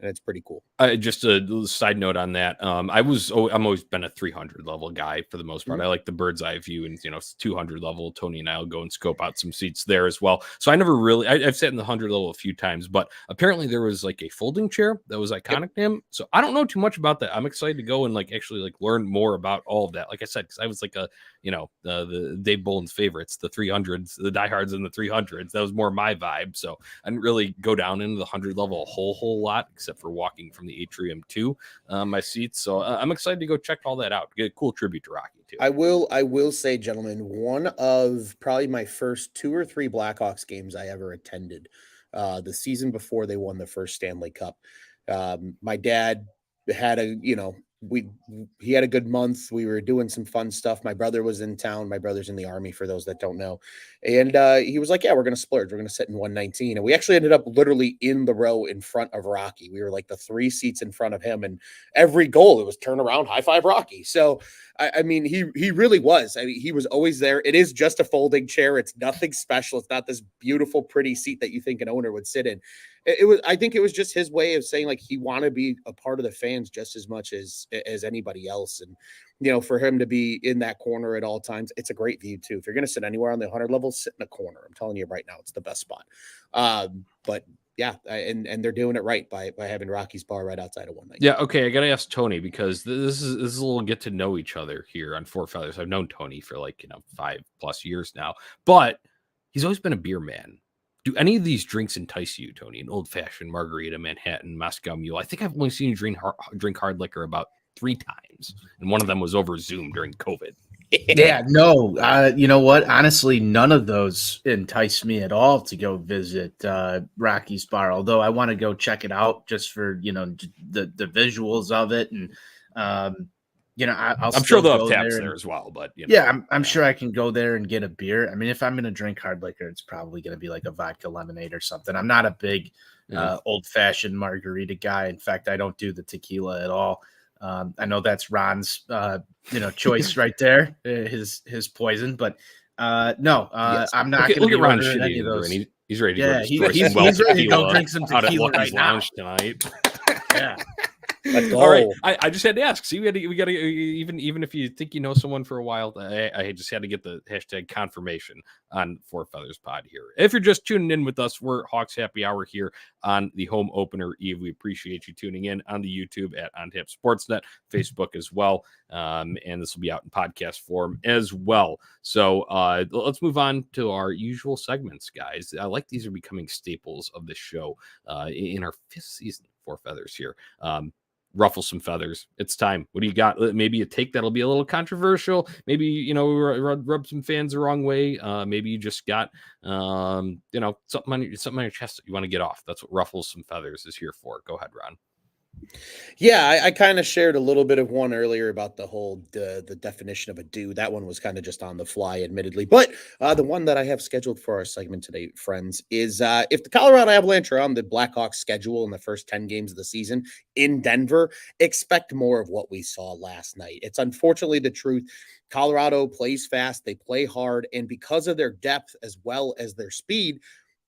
And it's pretty cool.
Just a side note on that. I'm always been a 300 level guy for the most part. I like the bird's eye view, and 200 level. Tony and I will go and scope out some seats there as well. So I never really, I've sat in the 100 level a few times, but apparently there was like a folding chair that was iconic to him. So I don't know too much about that. I'm excited to go and actually learn more about all of that. Like I said, because I was like the Dave Boland's favorites, the 300s, the diehards in the 300s. That was more my vibe. So I didn't really go down into the 100 level a whole lot, except for walking from the atrium to my seats. So I'm excited to go check all that out. Get a cool tribute to Rocky too.
I will say, gentlemen, one of probably my first 2 or 3 Blackhawks games I ever attended, the season before they won the first Stanley Cup. My dad had he had a good month. We were doing some fun stuff. My brother was in town. My brother's in the Army, for those that don't know. And he was like, yeah, we're going to splurge. We're going to sit in 119. And we actually ended up literally in the row in front of Rocky. We were like the 3 seats in front of him. And every goal, it was turn around, high five Rocky. So, I mean, he really was. I mean, he was always there. It is just a folding chair. It's nothing special. It's not this beautiful, pretty seat that you think an owner would sit in. I think it was just his way of saying he wanted to be a part of the fans just as much as anybody else. And, for him to be in that corner at all times, it's a great view too. If you're going to sit anywhere on the 100 level, sit in a corner. I'm telling you right now, it's the best spot. But yeah, and they're doing it right by having Rocky's Bar right outside of 119.
Yeah, okay. I gotta ask Tony because this is a little get to know each other here on Four Feathers. I've known Tony for 5+ years now, but he's always been a beer man. Do any of these drinks entice you, Tony? An old fashioned, margarita, Manhattan, Moscow Mule. I think I've only seen you drink hard liquor about 3 times, and one of them was over Zoom during COVID.
Yeah, no, you know what? Honestly, none of those entice me at all to go visit Rocky's Bar. Although I want to go check it out just for the visuals of it, and I'm
sure they'll have taps there as well. But
I'm sure I can go there and get a beer. I mean, if I'm going to drink hard liquor, it's probably going to be like a vodka lemonade or something. I'm not a big old fashioned margarita guy. In fact, I don't do the tequila at all. I know that's Ron's, choice right there, his poison, but no, yes. I'm not going to be Ron any of those.
He's ready to
go he's ready to go drink some tequila right now.
Tonight.
Yeah.
Let's go.
All right, I just had to ask. See, we got to even if you think you know someone for a while, I just had to get the hashtag confirmation on Four Feathers Pod here. If you're just tuning in with us, we're Hawks Happy Hour here on the home opener eve. We appreciate you tuning in on the YouTube at On Tap Sportsnet, Facebook as well, and this will be out in podcast form as well. So let's move on to our usual segments, guys. I like these are becoming staples of the show in our 5th season. Four Feathers here. Ruffle some feathers. It's time. What do you got? Maybe a take that'll be a little controversial. Maybe rub some fans the wrong way. Maybe you just got something on your chest that you want to get off. That's what Ruffle some feathers is here for. Go ahead, Ron.
Yeah, I kind of shared a little bit of one earlier about the definition of a do. That one was kind of just on the fly, admittedly. But the one that I have scheduled for our segment today, friends, is if the Colorado Avalanche are on the Blackhawks schedule in the first 10 games of the season in Denver, expect more of what we saw last night. It's unfortunately the truth. Colorado plays fast, they play hard, and because of their depth as well as their speed,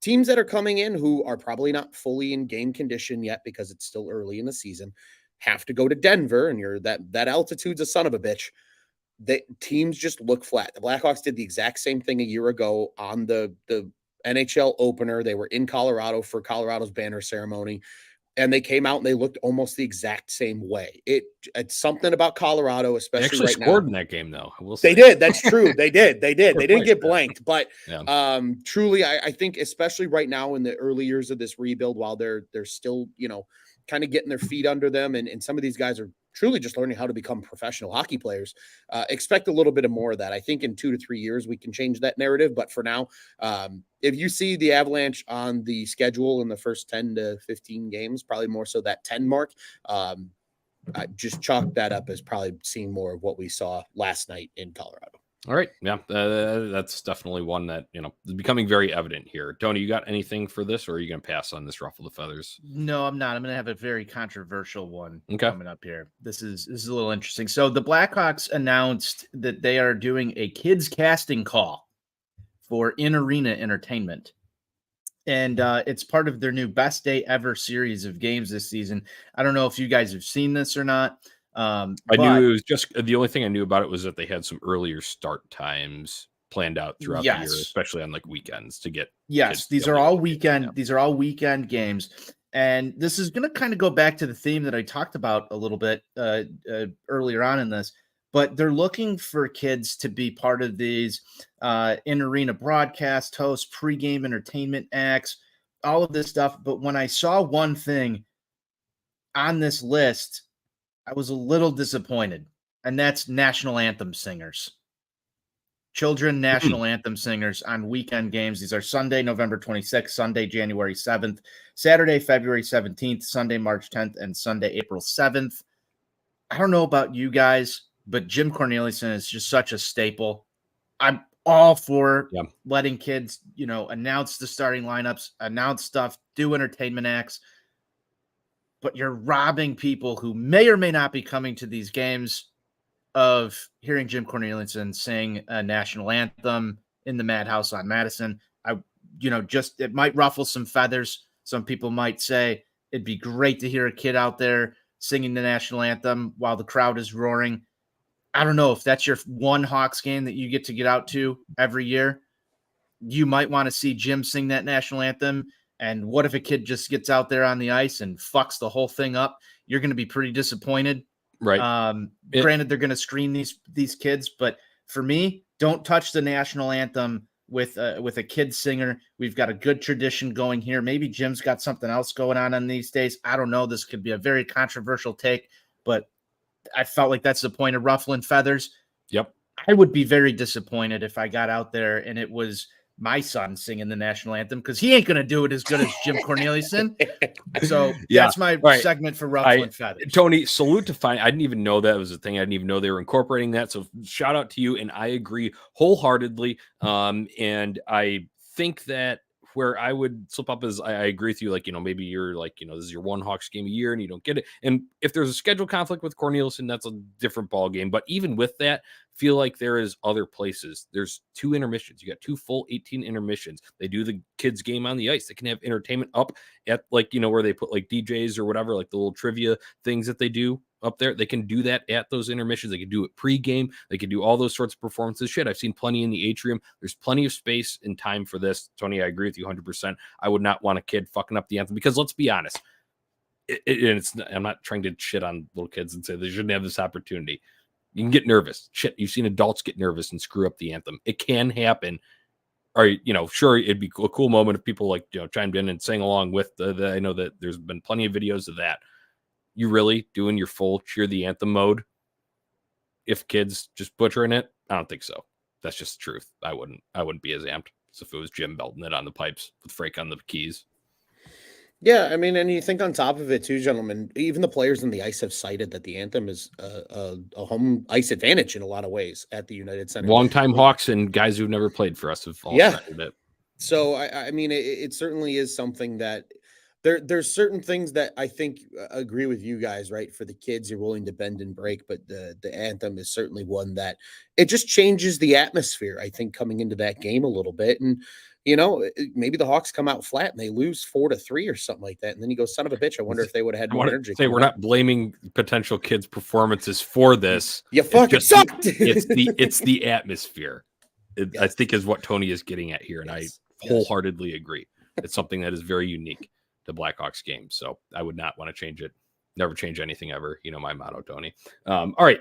teams that are coming in who are probably not fully in game condition yet because it's still early in the season have to go to Denver, and that altitude's a son of a bitch. The teams just look flat. The Blackhawks did the exact same thing a year ago on the NHL opener. They were in Colorado for Colorado's banner ceremony, and they came out and they looked almost the exact same way. It's something about Colorado,
They
especially
actually
right
scored
now.
in that game, though. I will
They
say.
did. That's true. They did. They did. They didn't
Twice,
get
yeah.
blanked, but
Yeah.
truly, I think, especially right now in the early years of this rebuild, while they're still, kind of getting their feet under them, and some of these guys are truly just learning how to become professional hockey players. Expect a little bit of more of that. I think in 2 to 3 years we can change that narrative, but for now, if you see the Avalanche on the schedule in the first 10 to 15 games, probably more so that 10 mark, I just chalk that up as probably seeing more of what we saw last night in Colorado.
All right. Yeah. That's definitely one that, is becoming very evident here. Tony, you got anything for this, or are you going to pass on this ruffle the feathers?
No, I'm not. I'm going to have a very controversial one
Okay.
coming up here. This is a little interesting. So the Blackhawks announced that they are doing a kids casting call for in-arena entertainment. And it's part of their new Best Day Ever series of games this season. I don't know if you guys have seen this or not.
I knew it was just the only thing I knew about it was that they had some earlier start times planned out throughout the year, especially on like weekends to get.
Yes, these are all weekend. Yeah. These are all weekend games, and this is going to kind of go back to the theme that I talked about a little bit earlier on in this. But they're looking for kids to be part of these in-arena broadcast hosts, pregame entertainment acts, all of this stuff. But when I saw one thing on this list, I was a little disappointed, and that's national anthem singers. Children national anthem singers on weekend games. These are Sunday, November 26th, Sunday, January 7th, Saturday, February 17th, Sunday, March 10th, and Sunday, April 7th. I don't know about you guys, but Jim Corneliuson is just such a staple. I'm all for letting kids, announce the starting lineups, announce stuff, do entertainment acts. But you're robbing people who may or may not be coming to these games of hearing Jim Corneliuson sing a national anthem in the Madhouse on Madison. It might ruffle some feathers. Some people might say it'd be great to hear a kid out there singing the national anthem while the crowd is roaring. I don't know if that's your one Hawks game that you get out to every year. You might want to see Jim sing that national anthem. And what if a kid just gets out there on the ice and fucks the whole thing up? You're going to be pretty disappointed.
Right.
Granted, they're going to screen these kids, but for me, don't touch the national anthem with a kid singer. We've got a good tradition going here. Maybe Jim's got something else going on these days. I don't know. This could be a very controversial take, but I felt like that's the point of ruffling feathers.
Yep.
I would be very disappointed if I got out there and it was my son singing the national anthem, because he ain't going to do it as good as Jim Corneliuson. So that's my segment for ruffling feathers.
Tony, salute to I didn't even know that was a thing. I didn't even know they were incorporating that. So shout out to you. And I agree wholeheartedly. And I think that where I would slip up is I agree with you. Like, maybe you're like, this is your one Hawks game a year and you don't get it. And if there's a schedule conflict with Corneliuson, that's a different ball game. But even with that, feel like there is other places. There's 2 intermissions. You got 2 full 18 intermissions. They do the kids game on the ice. They can have entertainment up at where they put like DJs or whatever, like the little trivia things that they do up there. They can do that at those intermissions. They can do it pre-game. They can do all those sorts of performances. Shit, I've seen plenty in the atrium. There's plenty of space and time for this. Tony, I agree with you 100%. I would not want a kid fucking up the anthem, because let's be honest. I'm not trying to shit on little kids and say they shouldn't have this opportunity. You can get nervous. Shit, you've seen adults get nervous and screw up the anthem. It can happen. Or, sure, it'd be a cool moment if people chimed in and sang along with I know that there's been plenty of videos of that. You really doing your full cheer the anthem mode if kids just butchering it? I don't think so. That's just the truth. I wouldn't be as amped as if it was Jim belting it on the pipes with Frake on the keys.
Yeah, I mean, and you think on top of it too, gentlemen, even the players on the ice have cited that the anthem is a home ice advantage in a lot of ways at the United Center.
Longtime Hawks and guys who've never played for us have all
Yeah.
cited it.
So I mean, it certainly is something that there's certain things that I think agree with you guys, right? For the kids, you're willing to bend and break, but the anthem is certainly one that it just changes the atmosphere. I think coming into that game a little bit, and maybe the Hawks come out flat and they lose 4-3 or something like that, and then you go, son of a bitch. I wonder if they would have had
I
more
want
energy.
to say we're not blaming potential kids' performances for this.
You fucking sucked.
It's the atmosphere. I
Yes.
think is what Tony is getting at here, and
Yes.
I wholeheartedly agree. It's something that is very unique to Blackhawks games, so I would not want to change it. Never change anything ever. You know my motto, Tony. All right,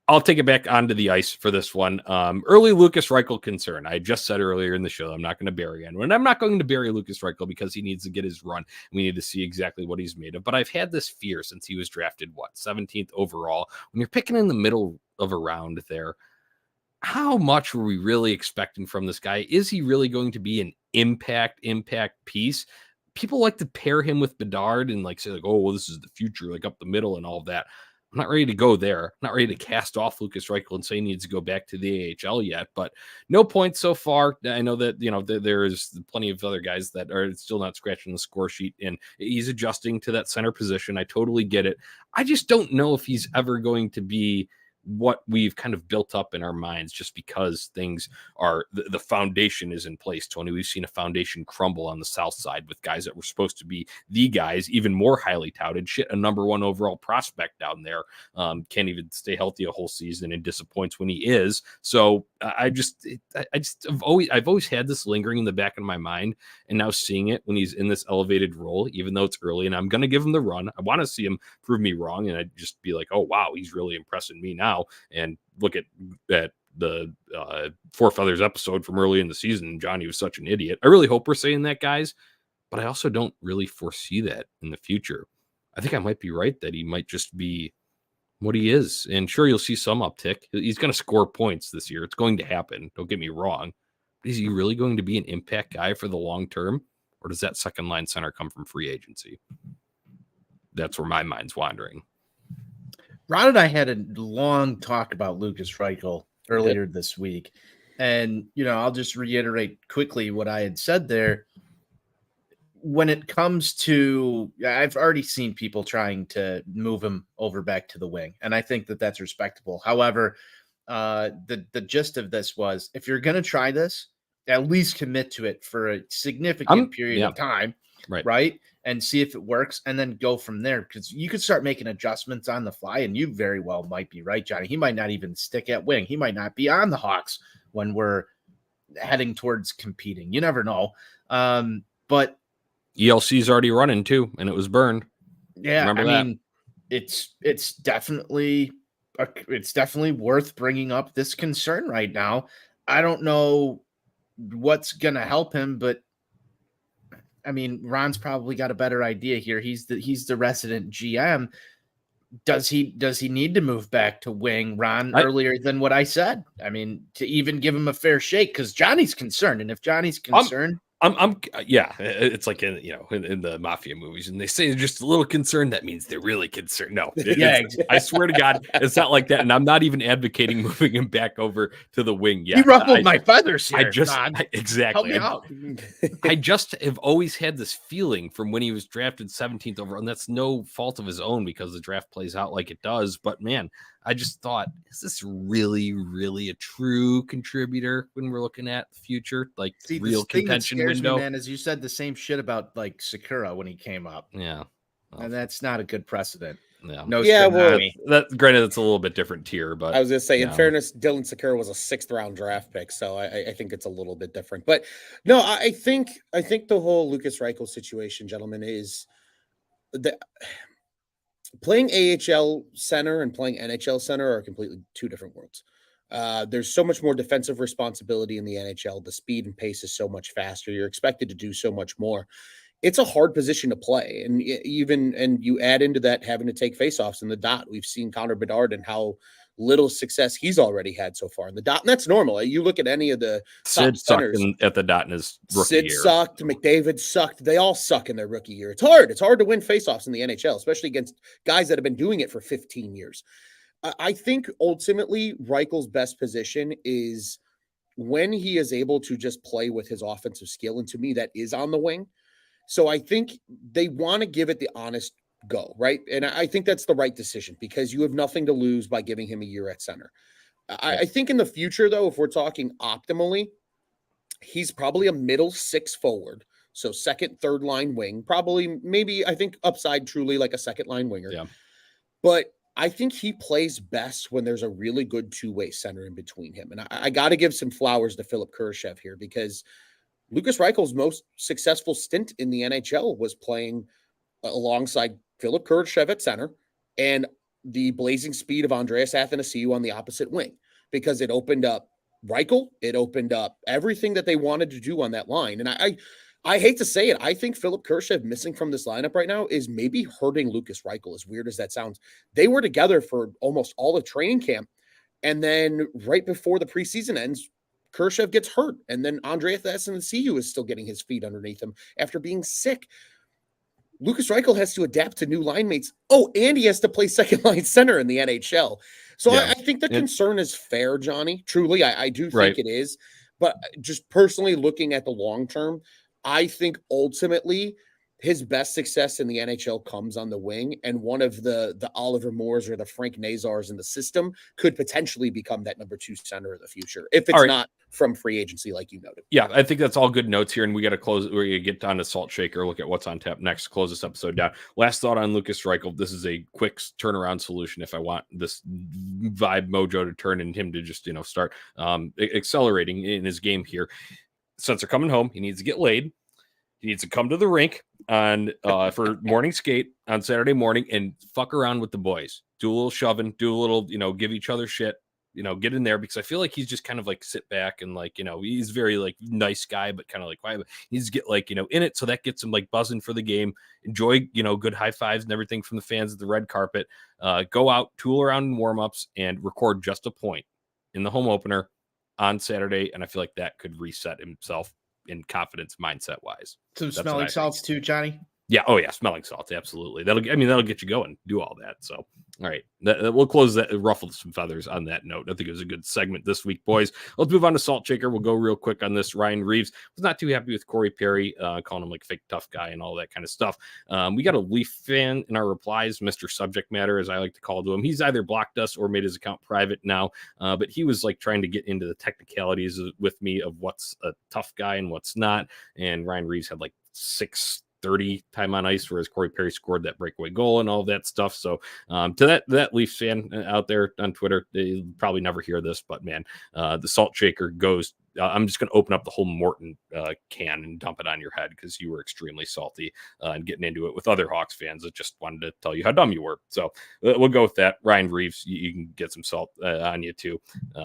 I'll take it back onto the ice for this one. Early Lucas Reichel concern. I just said earlier in the show I'm not going to bury anyone. And I'm not going to bury Lucas Reichel because he needs to get his run. We need to see exactly what he's made of. But I've had this fear since he was drafted, 17th overall. When you're picking in the middle of a round there, how much were we really expecting from this guy? Is he really going to be an impact piece? People like to pair him with Bedard and say oh, well, this is the future, up the middle and all of that. I'm not ready to go there. I'm not ready to cast off Lucas Reichel and say he needs to go back to the AHL yet, but no points so far. I know that, there's plenty of other guys that are still not scratching the score sheet, and he's adjusting to that center position. I totally get it. I just don't know if he's ever going to be what we've kind of built up in our minds just because things are the foundation is in place. Tony, we've seen a foundation crumble on the south side with guys that were supposed to be the guys, even more highly touted. A number one overall prospect down there can't even stay healthy a whole season and disappoints when he is. So I've always had this lingering in the back of my mind, and now seeing it when he's in this elevated role, even though it's early, and I'm going to give him the run. I want to see him prove me wrong, and I'd just be like, oh wow, he's really impressing me now. And look at the Four Feathers episode from early in the season. Johnny was such an idiot. I really hope we're saying that, guys, but I also don't really foresee that in the future. I think I might be right that he might just be what he is. And sure, you'll see some uptick. He's going to score points this year. It's going to happen. Don't get me wrong. But is he really going to be an impact guy for the long term? Or does that second line center come from free agency? That's where my mind's wandering.
Ron and I had a long talk about Lucas Reichel earlier this week. And, I'll just reiterate quickly what I had said there. When it comes to, I've already seen people trying to move him over back to the wing, and I think that that's respectable. However, the gist of this was, if you're going to try this, at least commit to it for a significant period of time, right? And see if it works, and then go from there, because you could start making adjustments on the fly, and you very well might be right, Johnny. He might not even stick at wing. He might not be on the Hawks when we're heading towards competing. You never know. But
ELC's already running too, and it was burned.
Yeah,
remember that?
Mean, it's definitely worth bringing up this concern right now. I don't know what's gonna help him, but I mean, Ron's probably got a better idea here. He's the resident GM. Does he need to move back to wing, Ron, earlier than what I said? I mean, to even give him a fair shake, because Johnny's concerned, and if Johnny's concerned.
Yeah, it's like in the mafia movies, and they say they're just a little concerned. That means they're really concerned. No, I swear to God, it's not like that. And I'm not even advocating moving him back over to the wing yet.
You ruffled my feathers here.
Exactly.
Help me out.
I just have always had this feeling from when he was drafted 17th overall, and that's no fault of his own because the draft plays out like it does. But man, I just thought, is this really, really a true contributor when we're looking at the future? Real contention window?
Me, man, as you said the same shit about Sakura when he came up.
Yeah.
Well, and that's not a good precedent.
Yeah.
No,
granted, it's a little bit different tier, but
I was gonna say, in fairness, Dylan Sakura was a 6th round draft pick, so I think it's a little bit different. But no, I think the whole Lucas Reichel situation, gentlemen, is that playing AHL center and playing NHL center are completely two different worlds. There's so much more defensive responsibility in the NHL. The speed and pace is so much faster. You're expected to do so much more. It's a hard position to play. And you add into that having to take faceoffs in the dot. We've seen Connor Bedard and how little success he's already had so far in the dot. And that's normal. You look at any of the
Sid
top
sucked
centers.
at the dot in his rookie
Sid
year.
sucked. McDavid sucked. They all suck in their rookie year. It's hard. It's hard to win faceoffs in the NHL, especially against guys that have been doing it for 15 years. I think ultimately Reichel's best position is when he is able to just play with his offensive skill. And to me, that is on the wing. So I think they want to give it the honest go, right? And I think that's the right decision because you have nothing to lose by giving him a year at center. I think in the future, though, if we're talking optimally, he's probably a middle six forward. So second, third line wing, probably maybe I think upside truly like a second line winger.
Yeah.
But I think he plays best when there's a really good two-way center in between him. And I got to give some flowers to Philip Kurashev here because Lukas Reichel's most successful stint in the NHL was playing alongside Philip Kurashev at center and the blazing speed of Andreas Athanasiou on the opposite wing because it opened up Reichel. It opened up everything that they wanted to do on that line. And I hate to say it. I think Philip Kurashev missing from this lineup right now is maybe hurting Lukas Reichel, as weird as that sounds. They were together for almost all of training camp. And then right before the preseason ends, Kurashev gets hurt. And then Andreas Athanasiou is still getting his feet underneath him after being sick. Lukas Reichel has to adapt to new line mates. Oh, and he has to play second line center in the NHL. So I think the concern is fair, Johnny. Truly, I do think it is. But just personally looking at the long term, I think ultimately his best success in the NHL comes on the wing, and one of the Oliver Moores or the Frank Nazars in the system could potentially become that number 2 center of the future if it's not from free agency, like you noted.
Yeah, I think that's all good notes here, and we got to close. We're going to get down to Salt Shaker, look at what's on tap next, close this episode down. Last thought on Lukas Reichel. This is a quick turnaround solution if I want this vibe mojo to turn and him to just, start accelerating in his game here. Since they're coming home, he needs to get laid. He needs to come to the rink on for morning skate on Saturday morning and fuck around with the boys. Do a little shoving, do a little, give each other shit, get in there, because I feel like he's just kind of like sit back and like, he's very like nice guy, but kind of like quiet. He needs to get like, in it. So that gets him like buzzing for the game. Enjoy, good high fives and everything from the fans at the red carpet. Go out, tool around in warmups and record just a point in the home opener on Saturday. And I feel like that could reset himself in confidence mindset wise.
Some smelling salts too, Johnny.
Yeah. Oh yeah. Smelling salts. Absolutely. That'll get you going, do all that. So, all right, we'll close that, ruffle some feathers on that note. I think it was a good segment this week, boys. Let's move on to Salt Shaker. We'll go real quick on this. Ryan Reeves was not too happy with Corey Perry, calling him like fake tough guy and all that kind of stuff. We got a Leaf fan in our replies, Mr. Subject Matter, as I like to call to him. He's either blocked us or made his account private now, but he was like trying to get into the technicalities with me of what's a tough guy and what's not. And Ryan Reeves had like 6:30 time on ice, whereas Corey Perry scored that breakaway goal and all that stuff. So to that Leafs fan out there on Twitter, they'll probably never hear this, but man, the Salt Shaker goes. I'm just going to open up the whole Morton can and dump it on your head because you were extremely salty and getting into it with other Hawks fans that just wanted to tell you how dumb you were. So we'll go with that. Ryan Reeves, you can get some salt on you too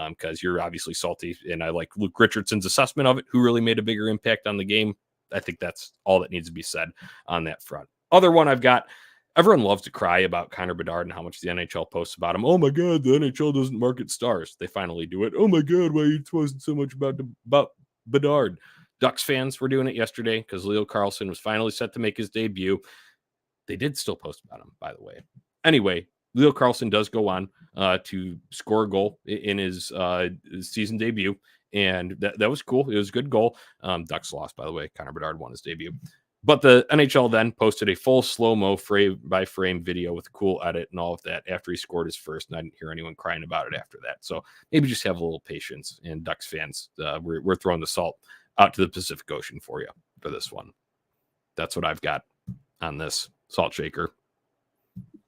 because you're obviously salty. And I like Luke Richardson's assessment of it, who really made a bigger impact on the game. I think that's all that needs to be said on that front. Other one I've got, everyone loves to cry about Connor Bedard and how much the NHL posts about him. Oh my God, the NHL doesn't market stars. They finally do it. Oh my God, why are you posting so much about Bedard? Ducks fans were doing it yesterday because Leo Carlsson was finally set to make his debut. They did still post about him, by the way. Anyway, Leo Carlsson does go on to score a goal in his season debut. And that was cool. It was a good goal. Ducks lost, by the way. Connor Bedard won his debut. But the NHL then posted a full slow-mo frame-by-frame video with a cool edit and all of that after he scored his first, and I didn't hear anyone crying about it after that. So maybe just have a little patience. And Ducks fans, we're throwing the salt out to the Pacific Ocean for you for this one. That's what I've got on this Salt Shaker.
I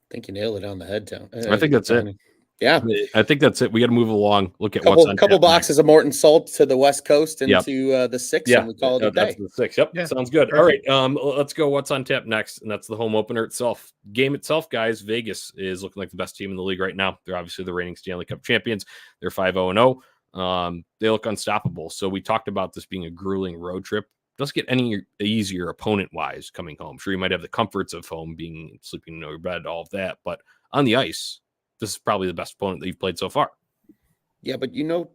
think you nailed it on the head, Tom.
I think that's it.
Yeah,
I think that's it. We got to move along. Look at
what's on couple boxes of Morton Salt to the West Coast into the 6, and we call it a day.
That's the 6. Yep, yeah. Sounds good. Perfect. All right, let's go. What's on tap next? And that's the home opener itself. Game itself, guys. Vegas is looking like the best team in the league right now. They're obviously the reigning Stanley Cup champions. They're 5-0-0. They look unstoppable. So we talked about this being a grueling road trip. Doesn't get any easier opponent-wise coming home. Sure, you might have the comforts of home, being sleeping in your bed, all of that, but on the ice, this is probably the best opponent that you've played so far.
Yeah, but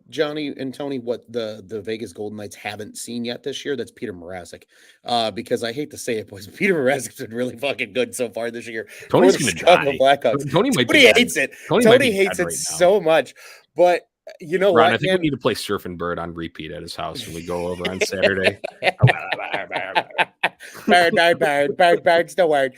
Johnny and Tony, what the Vegas Golden Knights haven't seen yet this year, that's Peter Mrazek. Because I hate to say it, boys, Peter Mrazek's been really fucking good so far this year.
Tony's going to die.
Blackhawks.
Tony
hates it. Tony hates it so much. But you know
Ron,
what?
I think we need to play Surf and Bird on repeat at his house when we go over on Saturday.
Bird's the word.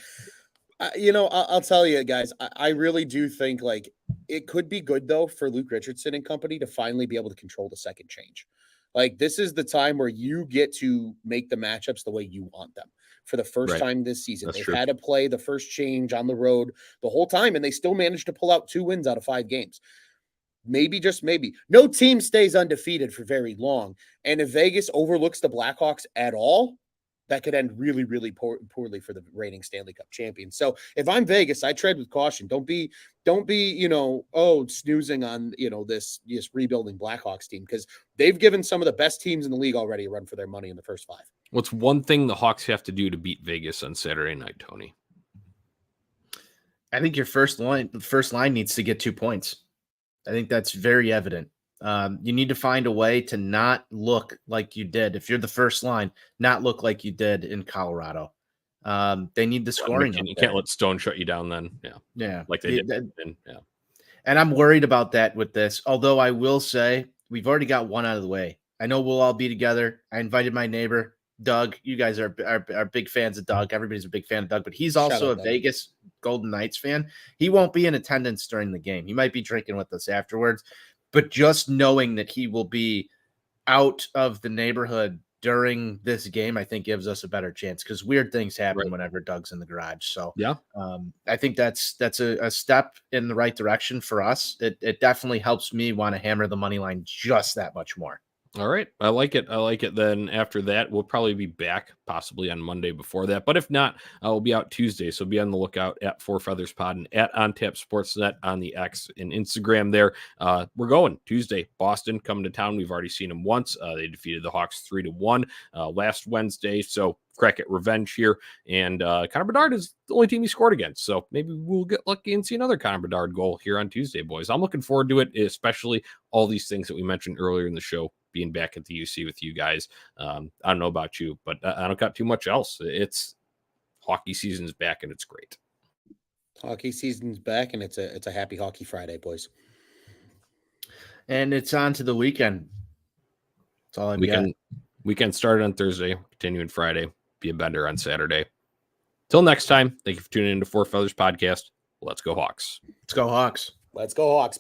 I'll tell you guys, I really do think like it could be good though for Luke Richardson and company to finally be able to control the second change. Like this is the time where you get to make the matchups the way you want them for the first time this season. They've had to play the first change on the road the whole time, and they still managed to pull out 2 wins out of 5 games. Maybe, just maybe, no team stays undefeated for very long. And if Vegas overlooks the Blackhawks at all, that could end really, really poorly for the reigning Stanley Cup champions. So if I'm Vegas, I tread with caution. Don't be, snoozing on, this rebuilding Blackhawks team, because they've given some of the best teams in the league already a run for their money in the first 5.
What's one thing the Hawks have to do to beat Vegas on Saturday night, Tony?
I think your first line needs to get 2 points. I think that's very evident. You need to find a way to not look like you did. If you're the first line, not look like you did in Colorado. They need the scoring.
You can't let Stone shut you down then.
Yeah.
Like they did.
And I'm worried about that with this. Although I will say we've already got one out of the way. I know we'll all be together. I invited my neighbor, Doug. You guys are big fans of Doug. Everybody's a big fan of Doug, but he's also a Vegas Golden Knights fan. He won't be in attendance during the game. He might be drinking with us afterwards. But just knowing that he will be out of the neighborhood during this game, I think gives us a better chance, because weird things happen whenever Doug's in the garage. So I think that's a step in the right direction for us. It definitely helps me want to hammer the money line just that much more.
All right. I like it. Then after that, we'll probably be back possibly on Monday before that. But if not, we'll be out Tuesday. So be on the lookout at Four Feathers Pod and at OnTap Sportsnet on the X and Instagram there. We're going Tuesday. Boston coming to town. We've already seen them once. They defeated the Hawks 3-1 last Wednesday. So crack at revenge here. And Connor Bedard is the only team he scored against. So maybe we'll get lucky and see another Connor Bedard goal here on Tuesday, boys. I'm looking forward to it, especially all these things that we mentioned earlier in the show, being back at the UC with you guys. I don't know about you, but I don't got too much else. It's hockey season's back and it's great.
Hockey season's back and it's a happy Hockey Friday, boys.
And it's on to the weekend. That's all I've got.
Weekend started on Thursday, continuing Friday, be a bender on Saturday. Till next time, thank you for tuning in to Four Feathers Podcast. Let's go Hawks.
Let's go Hawks.
Let's go Hawks.